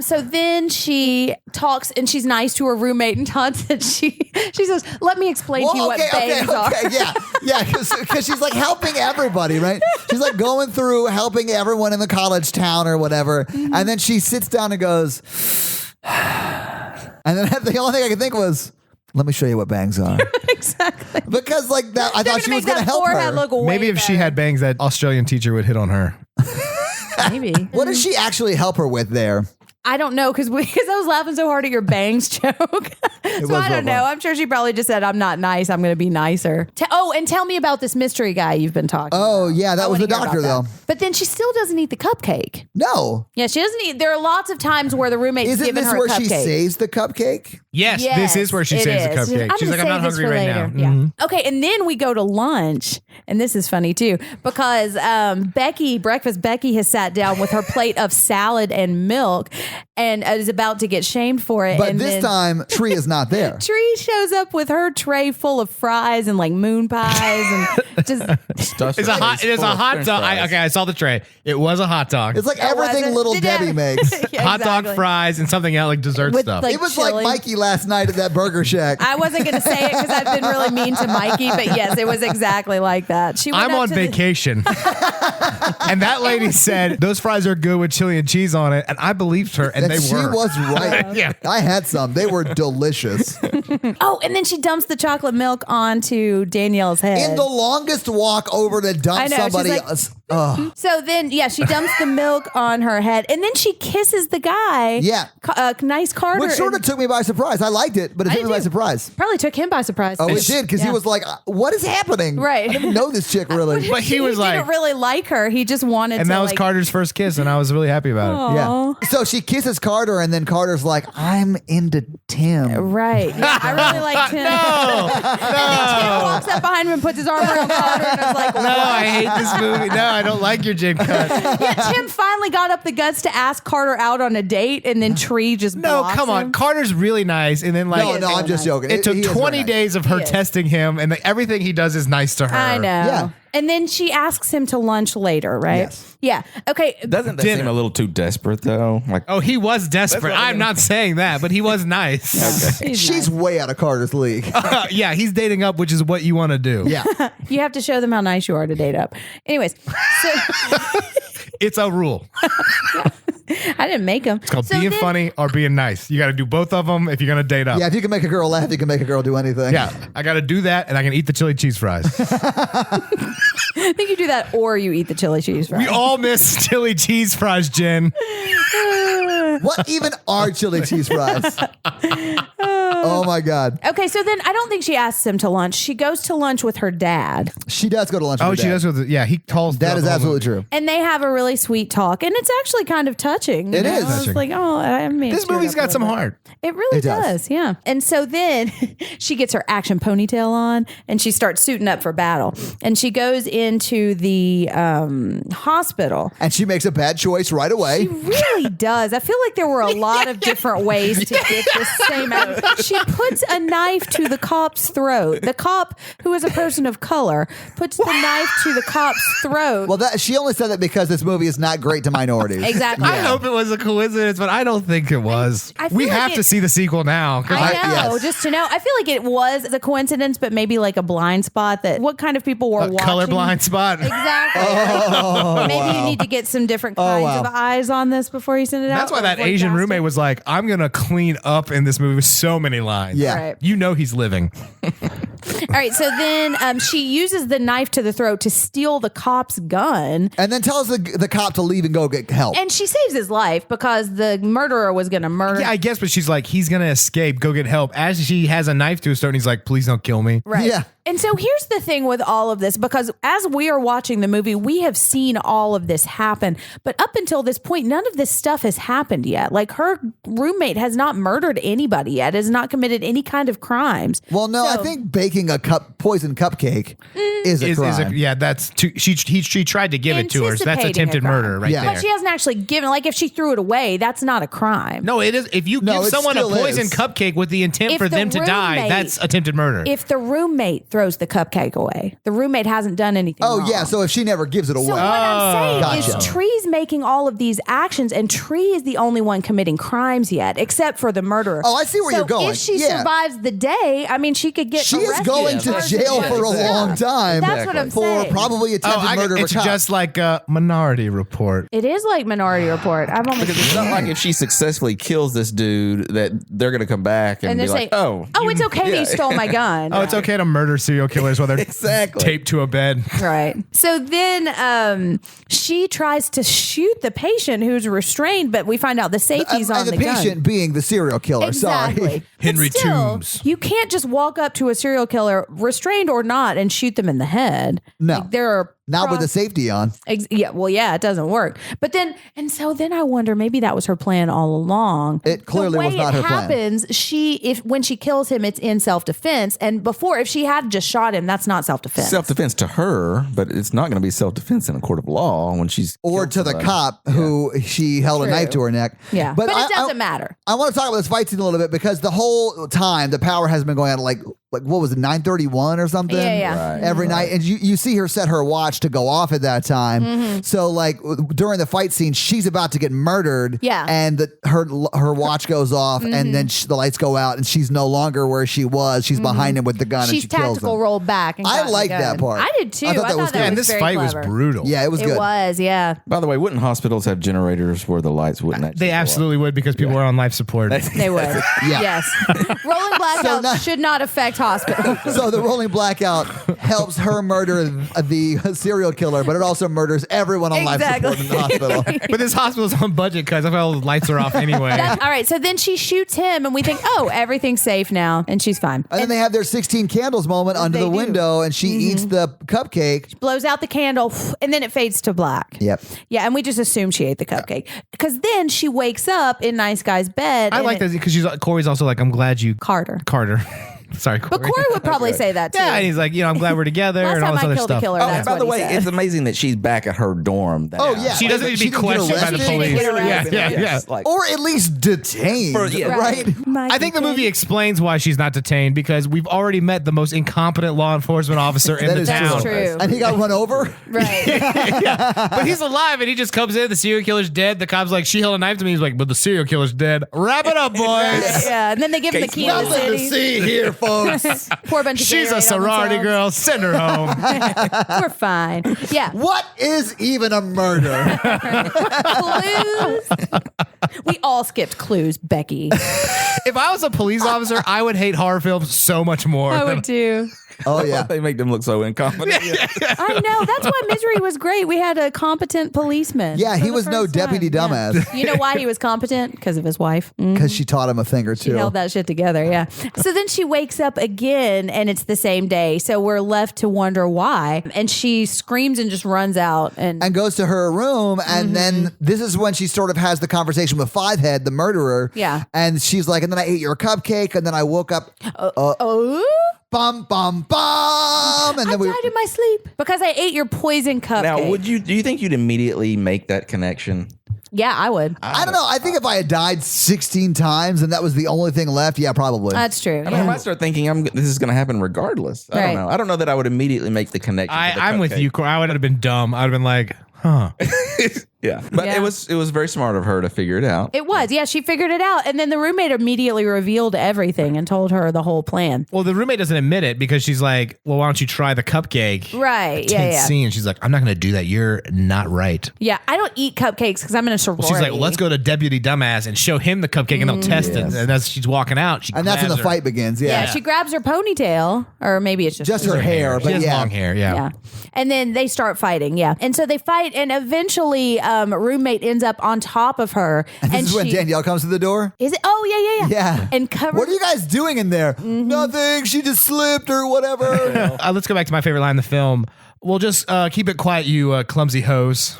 So then she talks and she's nice to her roommate, and Todd said she says, "Let me explain to you what bangs are." Yeah, because she's like helping everybody, right? She's like going through helping everyone in the college town or whatever, and then she sits down and goes, and then the only thing I could think was, "Let me show you what bangs are." Exactly. Because like that, I They're thought she was make going to that help forehead her. look way Maybe if she better. had bangs, that Australian teacher would hit on her. Maybe. What does she actually help her with there? I don't know because I was laughing so hard at your bangs joke. So was I real don't know. fun. I'm sure she probably just said, "I'm not nice. I'm going to be nicer." And tell me about this mystery guy you've been talking. Oh about. yeah, that I was the wanna hear doctor about though. that. But then she still doesn't eat the cupcake. No, Yeah, she doesn't eat. There are lots of times where the roommate's isn't giving this her where a cupcake. she saves the cupcake? Yes, this is where she it saves the is. cupcake. She's like, I'm not gonna save hungry this for right later. now. Mm-hmm. Yeah. Okay, and then we go to lunch, and this is funny too because breakfast Becky has sat down with her plate of salad and milk, and is about to get shamed for it. But and this then time, Tree is not there. Tree shows up with her tray full of fries and like moon pies and just It is a hot dog. I saw the tray. It was a hot dog. It's like Oh, was everything it? Little Did Debbie it? makes. Yeah, hot dog, exactly. fries, and something else like dessert With, stuff. like, It was chili. like Mikey last night at that Burger Shack. I wasn't going to say it because I've been really mean to Mikey, but yes, it was exactly like that. She went I'm up on to the- vacation. And that lady said, those fries are good with chili and cheese on it. And I believed her, and And they she were. was right. Yeah. I had some. They were delicious. Oh, and then she dumps the chocolate milk onto Danielle's head. In the longest walk over to I dump know, somebody she's like- else. So then, she dumps the milk on her head, and then she kisses the guy. Yeah. Nice Carter. Which sort of and took me by surprise. I liked it, but it I took me did by too. surprise. probably took him by surprise. Oh, it did, because he Yeah. was like, what is happening? Right. I didn't know this chick really. But he was like, didn't really like her. He just wanted and to. that was like, Carter's first kiss, and I was really happy about it. Yeah. So she kisses Carter, and then Carter's like, I'm into Tim. Right. Yeah, I really liked him. And then Tim walks up behind him and puts his arm around Carter, and I was like, No, I hate this movie. No, I don't like your Jim cut. Yeah, Tim finally got up the guts to ask Carter out on a date, and then Tree just No, blocks come on. him. Carter's really nice. And then, like, No, I'm just joking. it took He is very 20 nice. days of her He is. testing him, and everything he does is nice to her. I know. Yeah. And then she asks him to lunch later, right? Yes. Yeah. Okay. Doesn't that Dinner. seem a little too desperate though? Like, Oh, he was desperate. what I I'm mean. not saying that, but he was nice. She's way out of Carter's league. Yeah, he's dating up, which is what you want to do. Yeah. You have to show them how nice you are to date up. Anyways, so It's a rule. I didn't make him. It's called being funny or being nice. You got to do both of them if you're going to date up. Yeah, if you can make a girl laugh, you can make a girl do anything. Yeah, I got to do that, and I can eat the chili cheese fries. I think you do that, or you eat the chili cheese fries. We all miss chili cheese fries, Jen. What even are chili cheese fries? Oh my God. Okay, so then I don't think she asks him to lunch. She goes to lunch with her dad, She does go to lunch with Oh, her she dad. does with it. Yeah, he calls. That is absolutely true. and they have a really sweet talk, and it's actually kind of touching. It It is. is. It's like, oh, I mean, This movie's got some heart. It really It does. does, yeah. And so then she gets her action ponytail on and she starts suiting up for battle. And she goes into the hospital. And she makes a bad choice right away. She really does. I feel like there were a lot of different ways to get the same out. She puts a knife to the cop's throat. The cop, who is a person of color, puts the knife to the cop's throat. Well, she only said that because this movie is not great to minorities. Exactly. I hope it was a coincidence, but I don't think it was. I feel We like have to see the sequel now. 'cause I know, yes. just to know. I feel like it was a coincidence, but maybe like a blind spot that what kind of people were watching. colorblind spot. Exactly. Maybe you need to get some different kinds wow. of eyes on this before you send it out. That's why or that before you Asian cast roommate it. was like, I'm going to clean up in this movie with so many lines. Yeah. Right. You know he's living. All right, so then she uses the knife to the throat to steal the cop's gun, And then tells the cop to leave and go get help. and she saves his life because the murderer was going to murder. Yeah, I guess, but she's like, he's going to escape, go get help. As she has a knife to his throat, and he's like, please don't kill me. Right. Yeah. And so here's the thing with all of this, because as we are watching the movie, we have seen all of this happen. But up until this point, none of this stuff has happened yet. Like her roommate has not murdered anybody yet, has not committed any kind of crimes. Well, no, I So- think baking a poison cupcake is a crime. Yeah, that's too, she tried to give it to her. So that's Anticipating attempted a crime. murder right Yeah. there. But she hasn't actually given, like if she threw it away, that's not a crime. No, it is. If you No, give it someone a still poison is. cupcake with the intent If for the them to die, roommate- that's attempted murder. If the roommate throws the cupcake away, the roommate hasn't done anything Oh, wrong. yeah. So if she never gives it away. So what I'm saying Gotcha. is Tree's making all of these actions, and Tree is the only one committing crimes yet, except for the murderer. Oh, I see where So you're going. If she Yeah. survives the day, I mean, she could get She is arrested going and to charged jail with for a murder. long time. That's what I'm for saying. probably attempted murder of a it's cop. just like a Minority Report. It is like Minority Report. I've only because it's not like if she successfully kills this dude that they're going to come back and and be they like, say, oh, it's okay that you stole my gun. Oh, it's okay to murder serial killers while they're Exactly. taped to a bed. Right. So then she tries to shoot the patient who's restrained, but we find out the safety's on and the the patient gun. being the serial killer. Exactly. Sorry. But Henry still, Toombs. You can't just walk up to a serial killer, restrained or not, and shoot them in the head. No. Like, there are Not with the safety on. Yeah, it doesn't work. But then, so I wonder, maybe that was her plan all along. It clearly was not her plan. When she kills him, it's in self-defense. And before, if she had just shot him, that's not self-defense. Self-defense to her, but it's not going to be self-defense in a court of law when she's or to the cop who she held a knife to her neck. Yeah, but it doesn't matter. I want to talk about this fight scene a little bit because the whole time the power has been going on like what was it, 9:31 or something? Yeah. Right. Every night. And you see her set her watch to go off at that time. Mm-hmm. So like during the fight scene, she's about to get murdered. Yeah. And her watch goes off and then the lights go out and she's no longer where she was. She's behind him with the gun and she kills him. She's tactical rolled back. And I liked that part. I did too. I thought that was good. And this very fight clever. was brutal. Yeah, it was good. It was, yeah. By the way, wouldn't hospitals have generators where the lights wouldn't actually They go absolutely would because people are on life support. They would. Yeah. Yes. Rolling blackouts should not affect hospitals. So the rolling blackout helps her murder the serial killer, but it also murders everyone on life support in the hospital. But this hospital's on budget because all the lights are off anyway. All right, so then she shoots him, and we think, oh, everything's safe now, and she's fine. And then they have their 16 candles moment under They the do. window, and she eats the cupcake. Blows out the candle, and then it fades to black. Yep. Yeah, and we just assume she ate the cupcake. Because then she wakes up in Nice Guy's bed. I and like that because Corey's also like, I'm glad you... Carter. Sorry, Corey. But Corey would probably say that, too. Yeah, and he's like, I'm glad we're together Last and all time this I other killed a stuff. killer, Oh, that's by what the he way, said. it's amazing that she's back at her dorm. Oh, yeah. She doesn't need to be didn't get questioned by the arrested. police. get arrested. Yeah. Like, Or at least detained, right? I think the movie explains why she's not detained because we've already met the most incompetent law enforcement officer in That the is town. true. And he got run over? Right. But he's alive and he just comes in, the serial killer's dead. The cop's like, she held a knife to me. He's like, but the serial killer's dead. Wrap it up, boys. Yeah, and then they give him the key to the Nothing to city. see here, folks. Pour a bunch of She's a Gatorade on sorority themselves. girl. Send her home. We're fine. Yeah. What is even a murder? Clues. We all skipped clues, Becky. If I was a police officer, I would hate horror films so much more. I would too. Oh, yeah. they make them look so incompetent. I know. That's why Misery was great. We had a competent policeman. Yeah, for he the was no first time. deputy dumbass. Yeah. You know why he was competent? Because of his wife. Because she taught him a thing or She two. held that shit together, yeah. So then she wakes up again and it's the same day. So we're left to wonder why. And she screams and just runs out. And And goes to her room, and then this is when she sort of has the conversation with Fivehead, the murderer. Yeah. And she's like, and then I ate your cupcake, and then I woke up, bum, bum, bum. And I then we. died in my sleep because I ate your poison cupcake. Now, do you think you'd immediately make that connection? Yeah, I would. I don't know. I think if I had died 16 times and that was the only thing left, yeah, probably. That's true. I mean, I might start thinking this is going to happen regardless. I Right. don't know. I don't know that I would immediately make the connection. to the I'm with cupcake. you, Corey. I would have been dumb. I would have been like, huh. Yeah, but Yeah. it was very smart of her to figure it out. It was. Yeah, she figured it out. And then the roommate immediately revealed everything and told her the whole plan. Well, the roommate doesn't admit it because she's like, well, why don't you try the cupcake? Right. Yeah, Tense yeah. scene. She's like, I'm not going to do that. You're not right. Yeah, I don't eat cupcakes because I'm in a sorority. Well, she's like, well, let's go to Deputy Dumbass and show him the cupcake and they'll test it. And as she's walking out, she and that's when the grabs her. fight begins. Yeah, Yeah. she grabs her ponytail, or maybe it's Just her hair, She but has yeah. long hair. Yeah. Yeah. And then they start fighting. Yeah. And so they fight, and eventually, roommate ends up on top of her. And this is when Danielle comes to the door. Is it? Oh, yeah. Yeah. And covered. What are you guys doing in there? Nothing. She just slipped or whatever. Let's go back to my favorite line in the film. Well, just keep it quiet, you clumsy hose.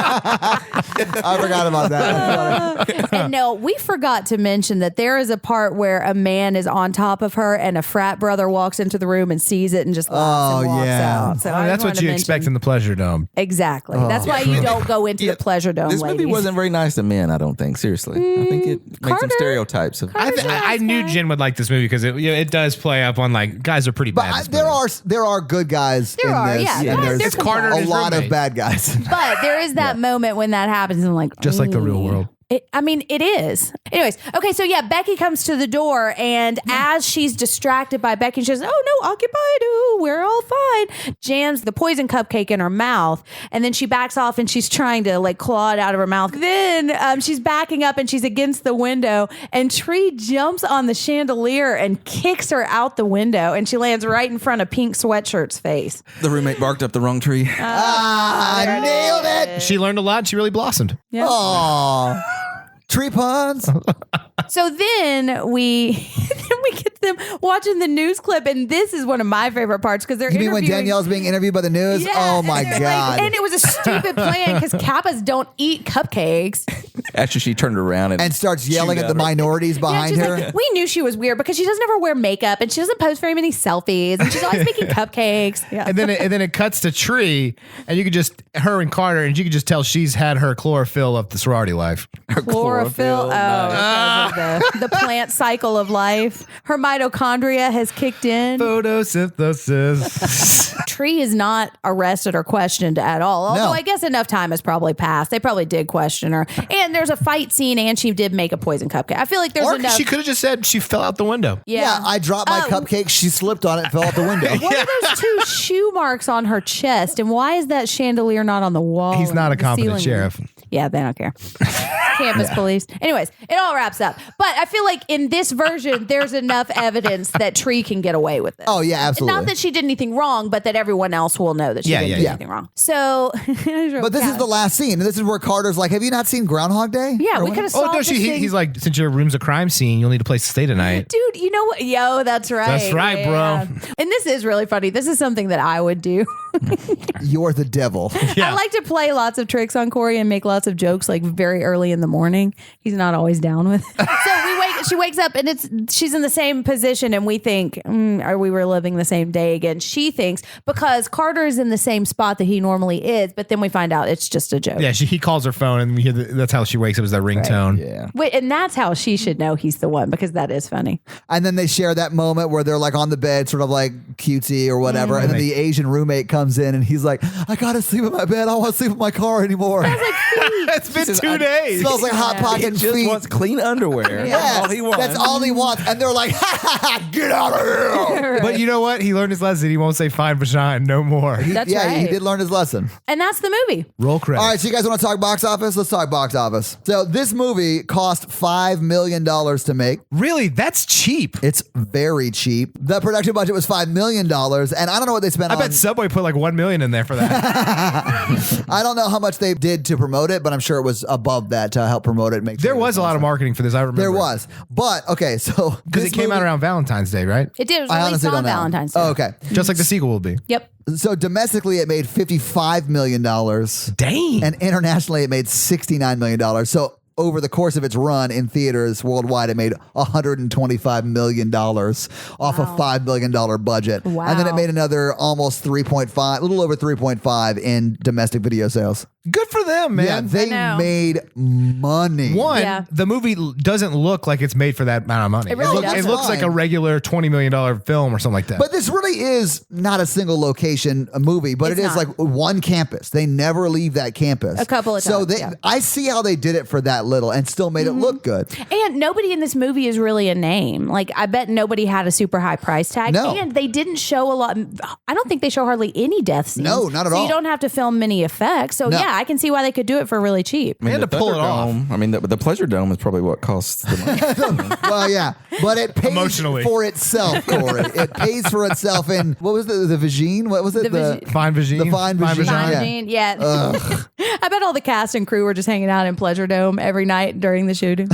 I forgot about that. And no, we forgot to mention that there is a part where a man is on top of her, and a frat brother walks into the room and sees it and just laughs and Oh, walks yeah. out. So I That's just what wanted you to expect mention- in the Pleasure Dome. Exactly. That's why you don't go into the Pleasure Dome, This ladies. movie wasn't very nice to men, I don't think. Seriously. I think it makes some Carter. stereotypes of. I knew Jen would like this movie because it does play up on like guys are pretty But bad. in this there movie. are good guys There in are, this. yeah. And Yeah, there's there's Carter and a his lot of roommate. bad guys. But there is that moment when that happens, and I'm like, Just like the real "Ooh." world. It is. Anyways, okay, so yeah, Becky comes to the door, and as she's distracted by Becky, she says, "Oh no, occupied, ooh, we're all fine." Jams the poison cupcake in her mouth, and then she backs off, and she's trying to like claw it out of her mouth. Then she's backing up, and she's against the window, and Tree jumps on the chandelier and kicks her out the window, and she lands right in front of Pink Sweatshirt's face. The roommate barked up the wrong tree. I nailed it. She learned a lot. And she really blossomed. Yeah. Aw. Tree puns. So then we get them watching the news clip, and this is one of my favorite parts because they're You mean when interviewing- Danielle's being interviewed by the news? Yeah, Oh my and they're God. like- and it was a stupid plan because Kappas don't eat cupcakes. After she turned around and starts yelling chewed at the out her- minorities behind she's her. like, we knew she was weird because she doesn't ever wear makeup and she doesn't post very many selfies and she's always making cupcakes. Yeah. And then it cuts to Tree, and you could just her and Carter, and you could just tell she's had her chlorophyll of the sorority life. Chlorophyll. nice. Because of the plant cycle of life. Her mitochondria has kicked in. Photosynthesis. Tree is not arrested or questioned at all. Although No. I guess enough time has probably passed. They probably did question her. And there's a fight scene and she did make a poison cupcake. I feel like there's Or enough. she could have just said she fell out the window. Yeah, I dropped my cupcake. She slipped on it and fell out the window. What are those two shoe marks on her chest? And why is that chandelier not on the wall? He's not a The competent ceiling? sheriff. Yeah, they don't care. Campus police. Anyways, it all wraps up. But I feel like in this version, there's enough evidence that Tree can get away with it. Oh, yeah, absolutely. Not that she did anything wrong, but that everyone else will know that she didn't do yeah. anything wrong. So, But this is the last scene. And this is where Carter's like, have you not seen Groundhog Day? Yeah, Or we what- could have Oh solved no, this thing. he's like, since your room's a crime scene, you'll need a place to stay tonight. Dude, you know what? Yo, that's right. That's right, bro. And this is really funny. This is something that I would do. You're the devil. Yeah. I like to play lots of tricks on Corey and make lots of jokes like very early in the morning. He's not always down with it. So she wakes up and she's in the same position and we think, are we reliving the same day again? She thinks because Carter is in the same spot that he normally is, but then we find out it's just a joke. Yeah, he calls her phone, and we hear that's how she wakes up, is that ringtone. Yeah. Wait, and that's how she should know he's the one because that is funny. And then they share that moment where they're like on the bed, sort of like cutesy or whatever. And then the Asian roommate comes in and he's like, I gotta sleep in my bed. I don't want to sleep in my car anymore. It's been says, 2 days. Smells like hot pocket He and just feet. wants clean underwear. Yes, That's all he wants. That's all he wants. And they're like, get out of here. But you know what? He learned his lesson. He won't say fine vagina no more. That's yeah, he right. did learn his lesson. And that's the movie. Roll credits. All right, so you guys want to talk box office? Let's talk box office. So this movie cost $5 million to make. Really? That's cheap. It's very cheap. The production budget was $5 million, and I don't know what they spent I on. bet Subway put like $1 million in there for that. I don't know how much they did to promote it, but I'm sure it was above that to help promote it. And make sure There it was a lot of awesome. marketing for this. I remember. There was, but okay, so Because it came out around Valentine's Day, right? It did. It was I released honestly on don't know. Valentine's Day. Oh, okay, Just like the sequel will be. Yep. so domestically it made $55 million, Dang. and internationally it made $69 million. So over the course of its run in theaters worldwide, it made $125 million off a $5 million budget. Wow. And then it made another almost 3.5, a little over 3.5 in domestic video sales. Good for them, man. Yeah, they I know. made money. One, Yeah. the movie doesn't look like it's made for that amount of money. It really looks, doesn't. looks like a regular $20 million film or something like that. But this really is not a single location movie, but It's it is not. like one campus. They never leave that campus. A couple of So times, yeah. I see how they did it for that little and still made it look good. And nobody in this movie is really a name. Like, I bet nobody had a super high price tag. No. And they didn't show a lot. I don't think they show hardly any death scenes. No, not at so all. you don't have to film many effects. So, No. yeah, I can see why they could do it for really cheap. I mean, And the to pull it off. Thunderdome, I mean, the Pleasure Dome is probably what costs the money. Well, yeah, but it pays Emotionally. for itself, Corey. It pays for itself in, what was the Vagine? What was it? The Vagine. Fine Vagine. The Fine Vagine. Fine, Yeah. Gene. Yeah. I bet all the cast and crew were just hanging out in Pleasure Dome every night during the shooting.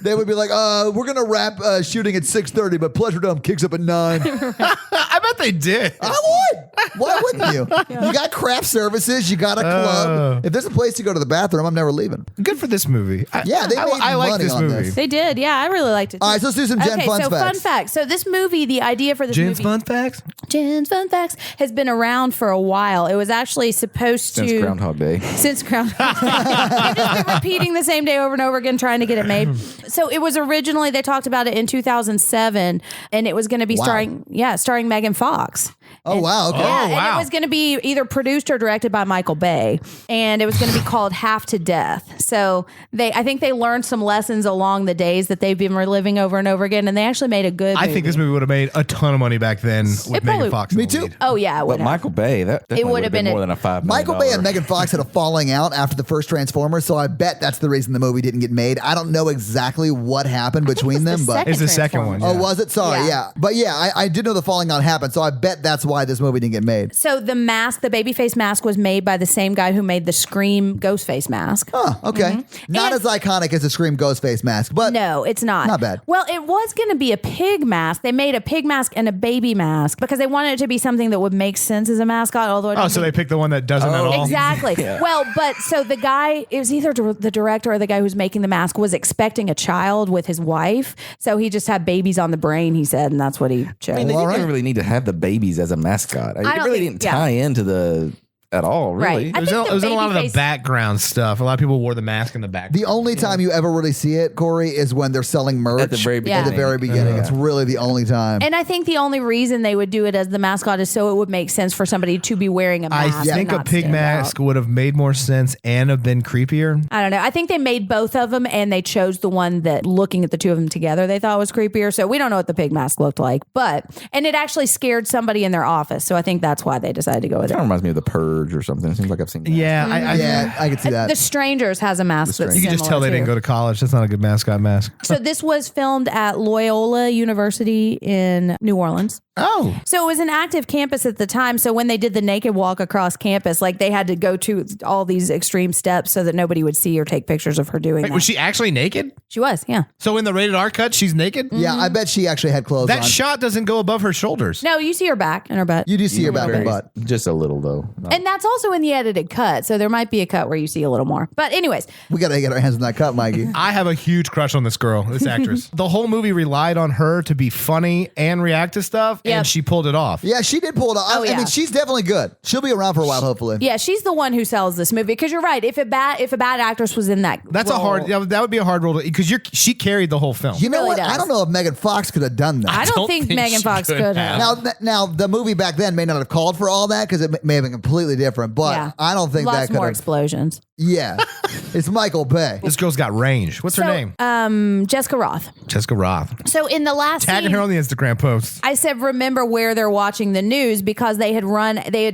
They would be like, we're going to wrap shooting at 6:30, but Pleasure Dome kicks up at 9. I bet they did. I would. Why wouldn't you? You got craft services. You got a club. If there's a place to go to the bathroom, I'm never leaving. Good for this movie. Yeah, they made I like money this on movie. this. They did. Yeah, I really liked it. All right, so let's do some Gen okay, Fun so Facts. fun facts. So this movie, the idea for this Jen's movie, fun facts. Jen's Fun Facts, has been around for a while. It was actually supposed Since to Groundhog Day. Since Groundhog Day. I've just been repeating the same day over and over again, trying to get it made. So it was originally, they talked about it in 2007, and it was going to be starring Megan Fox. Oh, wow. Okay. Yeah, Oh, and wow. it was going to be either produced or directed by Michael Bay, and it was going to be called Half to Death. So I think they learned some lessons along the days that they've been reliving over and over again, and they actually made a good I think this movie would have made a ton of money back then with It Megan probably- Fox. in Me the too. lead. Oh yeah, it But would have. Michael Bay, that definitely would would have have been been more a- than a $5 million. Michael Bay and Megan Fox had a falling out after the first Transformers, so I bet that's the reason the movie didn't get made. I don't know exactly what happened between them, but It's the second one. oh, yeah. was it? Sorry, Yeah. yeah. But yeah, I did know the falling out happened, so I bet that's why this movie didn't get made. So the mask, the babyface mask, was made by the same guy who made the Scream Ghostface mask. Oh, okay. Not as iconic as the Scream Ghostface mask, but No, it's not. Not bad. Well, it was going to be a pig mask. They made a pig mask and a baby mask because they wanted it to be something that would make sense as a mascot. Although I don't So they think- picked the one that doesn't at all. Exactly. Well, but so the guy, it was either the director or the guy who's making the mask was expecting a child with his wife. So he just had babies on the brain, he said, and that's what he chose. I mean, they Well, didn't right. really need to have the babies as a mascot. It don't really think- didn't tie into the at all, really. Right. It was, think it was in a lot of the babyface- background stuff. A lot of people wore the mask in the background. the only time you ever really see it, Corey, is when they're selling merch At the very Yeah. At the very beginning. It's really the only time. And I think the only reason they would do it as the mascot is so it would make sense for somebody to be wearing a I mask. think and a not pig stand mask out. would have made more sense and have been creepier. I don't know. I think they made both of them and they chose the one that looking at the two of them together they thought was creepier. So we don't know what the pig mask looked like, and it actually scared somebody in their office. So I think that's why they decided to go with It it. kind of reminds me of The Purge or something. It seems like I've seen that. Yeah, yeah, I could see that. The Strangers has a mask that's you can just tell they didn't go to college. That's not a good mascot mask. So this was filmed at Loyola University in New Orleans. Oh, So it was an active campus at the time. So when they did the naked walk across campus, like they had to go to all these extreme steps so that nobody would see or take pictures of her doing wait, that. was she actually naked? She was, yeah. So in the rated R cut, she's naked? Yeah, I bet she actually had clothes That on. shot doesn't go above her shoulders. No, you see her back and her butt. You do see her back and butt. Just a little, though. And that's also in the edited cut. So there might be a cut where you see a little more. But anyways, We got to get our hands on that cut, Mikey. I have a huge crush on this girl, this actress. The whole movie relied on her to be funny and react to stuff, Yep. and she pulled it off. Yeah, she did pull it off. Oh, I yeah. mean, she's definitely good. She'll be around for a while, hopefully. yeah, she's the one who sells this movie. Because you're right. If a bad actress was in that That's a role, hard. That would be a hard role because she carried the whole film. You know really what? does. I don't know if Megan Fox could have done that. I don't don't think think Megan she Fox could could have. have. Now, the movie back then may not have called for all that because it may have been completely different. But Yeah. I don't think Lots that could more have. explosions. Yeah, it's Michael Bay. This girl's got range. What's her name? Jessica Roth. Jessica Roth. So in the last Tagging scene, her on the Instagram posts. I said, remember where they're watching the news because they had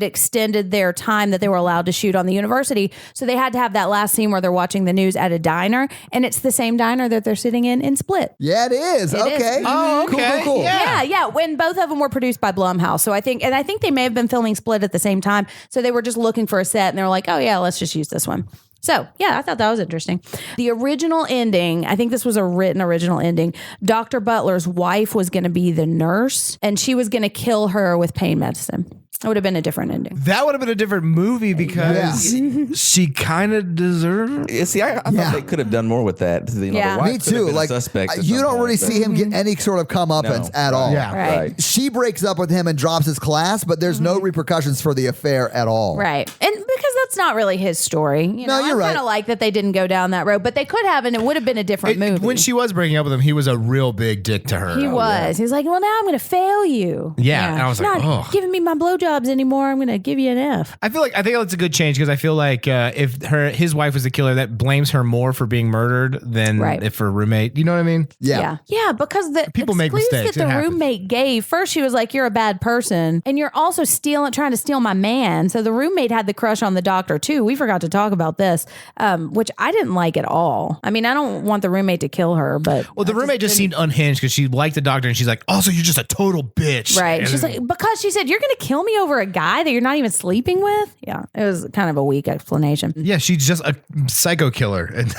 extended their time that they were allowed to shoot on the university. So they had to have that last scene where they're watching the news at a diner. And it's the same diner that they're sitting in Split. Yeah, it is. It is. Okay. Oh, okay. Cool. Yeah. Yeah. When both of them were produced by Blumhouse. So I think they may have been filming Split at the same time. So they were just looking for a set and they were like, oh yeah, let's just use this one. So, yeah, I thought that was interesting. The original ending, I think this was a written original ending. Dr. Butler's wife was going to be the nurse and she was going to kill her with pain medicine. It would have been a different ending. That would have been a different movie because she kind of deserved. Yeah, see, I thought they could have done more with that. You know, Yeah. the wife Me could have too. been a Like suspect at you some don't point, really but- see him get any sort of comeuppance at all. Yeah. Right. She breaks up with him and drops his class, but there's no repercussions for the affair at all. Right. And because that's not really his story. You know, you're I right. kind of like that they didn't go down that road, but they could have, and it would have been a different movie. When she was breaking up with him, he was a real big dick to her. He was. He was like, well, now I'm going to fail you. Yeah, and I was You're like, not ugh. giving me my blowjobs anymore. I'm going to give you an F. I think that's a good change because I feel like if his wife was the killer, that blames her more for being murdered than Right. if her roommate. You know what I mean? Yeah. Yeah, because the People make excuse mistakes. that It the happens. roommate gave, first she was like, you're a bad person. And you're also trying to steal my man. So the roommate had the crush on the doctor too. We forgot to talk about this, which I didn't like at all. I mean, I don't want the roommate to kill her, but. Well, the roommate just seemed unhinged because she liked the doctor and she's like, also, you're just a total bitch. Right. And She's like, because she said, you're going to kill me over a guy that you're not even sleeping with? Yeah. It was kind of a weak explanation. yeah, she's just a psycho killer. And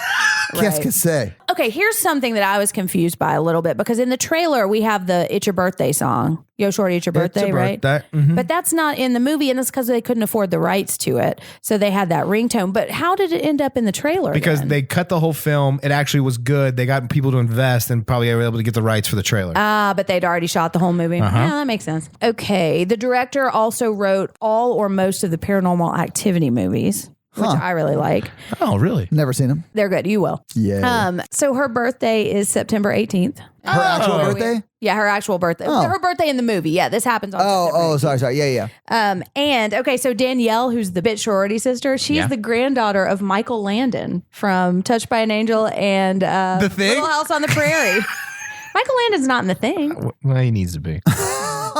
Qu'est-ce que c'est? Okay, here's something that I was confused by a little bit because in the trailer we have the "It's Your Birthday" song. Yo, shorty, it's your birthday, right? Mhm. But that's not in the movie, and that's because they couldn't afford the rights to it, so they had that ringtone. But how did it end up in the trailer? Because then? they cut the whole film. It actually was good. They got people to invest and probably were able to get the rights for the trailer. but they'd already shot the whole movie. Yeah, that makes sense. Okay, the director also wrote all or most of the Paranormal Activity movies, which I really like. Oh, really? Never seen him. They're good. You will. Yeah. So her birthday is September 18th. Her actual birthday? Yeah, her actual birthday. Oh. Her birthday in the movie. Yeah, this happens on September Oh, 18th. sorry. Yeah. And okay, so Danielle, who's the bitch sorority sister, she's the granddaughter of Michael Landon from Touched by an Angel and The Thing? Little House on the Prairie. Michael Landon's not in The Thing. Well, he needs to be.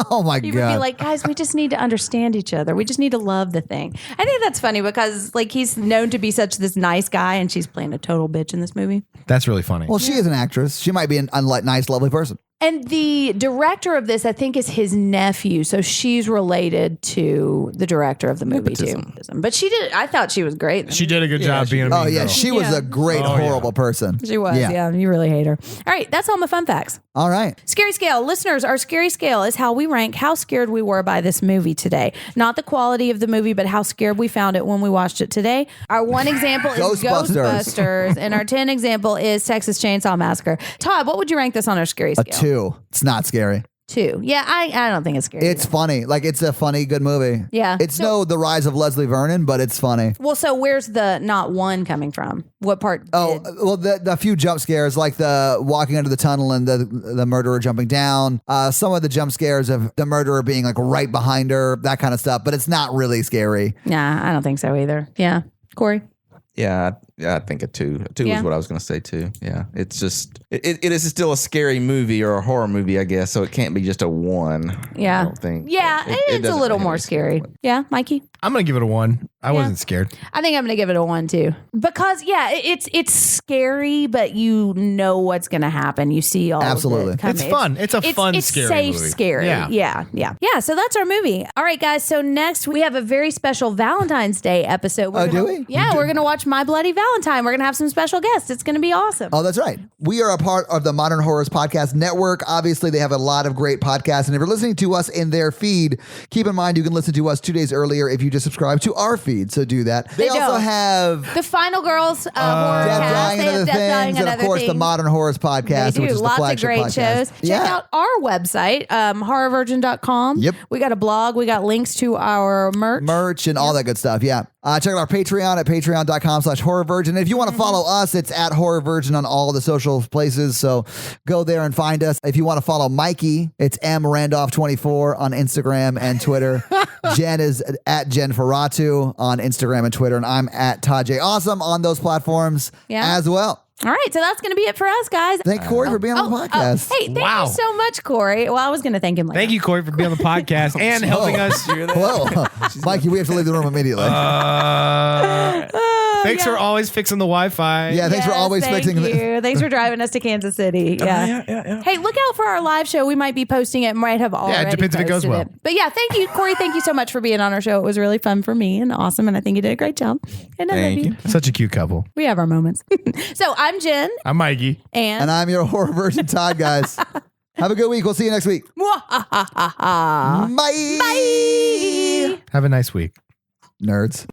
Oh my He would God. be like, guys, we just need to understand each other. We just need to love The Thing. I think that's funny because like he's known to be such this nice guy, and she's playing a total bitch in this movie. That's really funny. Well, she is an actress. She might be an unlike nice, lovely person. And the director of this, I think, is his nephew. So she's related to the director of the movie too. But I thought she was great. She did a good job being a mean girl. She was a great, horrible person. She was, yeah. You really hate her. All right, that's all my fun facts. All right. Scary scale. Listeners, our scary scale is how we rank how scared we were by this movie today. Not the quality of the movie, but how scared we found it when we watched it today. Our 1 example is Ghostbusters, and our 10 example is Texas Chainsaw Massacre. Todd, what would you rank this on our scary scale? A 2. It's not scary. 2. Yeah, I don't think it's scary. It's funny. Like, it's a funny, good movie. Yeah. It's The Rise of Leslie Vernon, but it's funny. Well, so where's the not 1 coming from? What part? Well, the few jump scares, like the walking under the tunnel and the murderer jumping down. Some of the jump scares of the murderer being like right behind her, that kind of stuff. But it's not really scary. Nah, I don't think so either. Yeah. Corey? Yeah, I think a 2. A 2 is what I was going to say too. Yeah, it's just it is still a scary movie or a horror movie, I guess. So it can't be just a 1. Yeah, I don't think. Yeah, it's a little more scary. Yeah, Mikey. I'm gonna give it a 1. I wasn't scared. I think I'm gonna give it a 1 too, because it's scary, but you know what's gonna happen. You see all Absolutely. of it coming. It's fun. It's a fun, scary safe, movie. Scary. Yeah. So that's our movie. All right, guys. So next we have a very special Valentine's Day episode. Do we? Yeah, we're gonna watch My Bloody Valentine. We're gonna have some special guests. It's gonna be awesome. Oh, that's right. We are a part of the Modern Horrors Podcast Network. Obviously, they have a lot of great podcasts. And if you're listening to us in their feed, keep in mind you can listen to us 2 days earlier if you just subscribe to our feed. So do that. They also have the Final Girls horror Death, cast. Dying, They and have Other Death, Dying, Things, and and of Other course the Things. Modern Horrors Podcast, They do. which is the Lots of flagship great podcast. shows. Check out our website, horrorvirgin.com. Yep. We got a blog. We got links to our merch. And all that good stuff. Yeah. Check out our Patreon at patreon.com/horrorvirgin. If you want to follow us, it's at horrorvirgin on all the social places. So go there and find us. If you want to follow Mikey, it's mrandolph24 on Instagram and Twitter. Jen is at Jen Ferratu on Instagram and Twitter. And I'm at Todd J. Awesome on those platforms as well. All right, so that's going to be it for us, guys. Thank Corey for being on the podcast. Hey, thank you so much, Corey. Well, I was going to thank him later. Thank you, Corey, for being on the podcast and helping us. Whoa. Mikey, we have to leave the room immediately. Thanks for always fixing the Wi-Fi. Yeah, thanks for always fixing you. Thanks for driving us to Kansas City. Yeah. Hey, look out for our live show. We might be posting it. Might have already. Yeah, it depends if it goes well. But yeah, thank you, Corey. Thank you so much for being on our show. It was really fun for me and awesome. And I think you did a great job. And I love you. Such a cute couple. We have our moments. So I'm Jen. I'm Mikey. And I'm your horror version Todd, guys. Have a good week. We'll see you next week. Bye. Bye. Have a nice week. Nerds.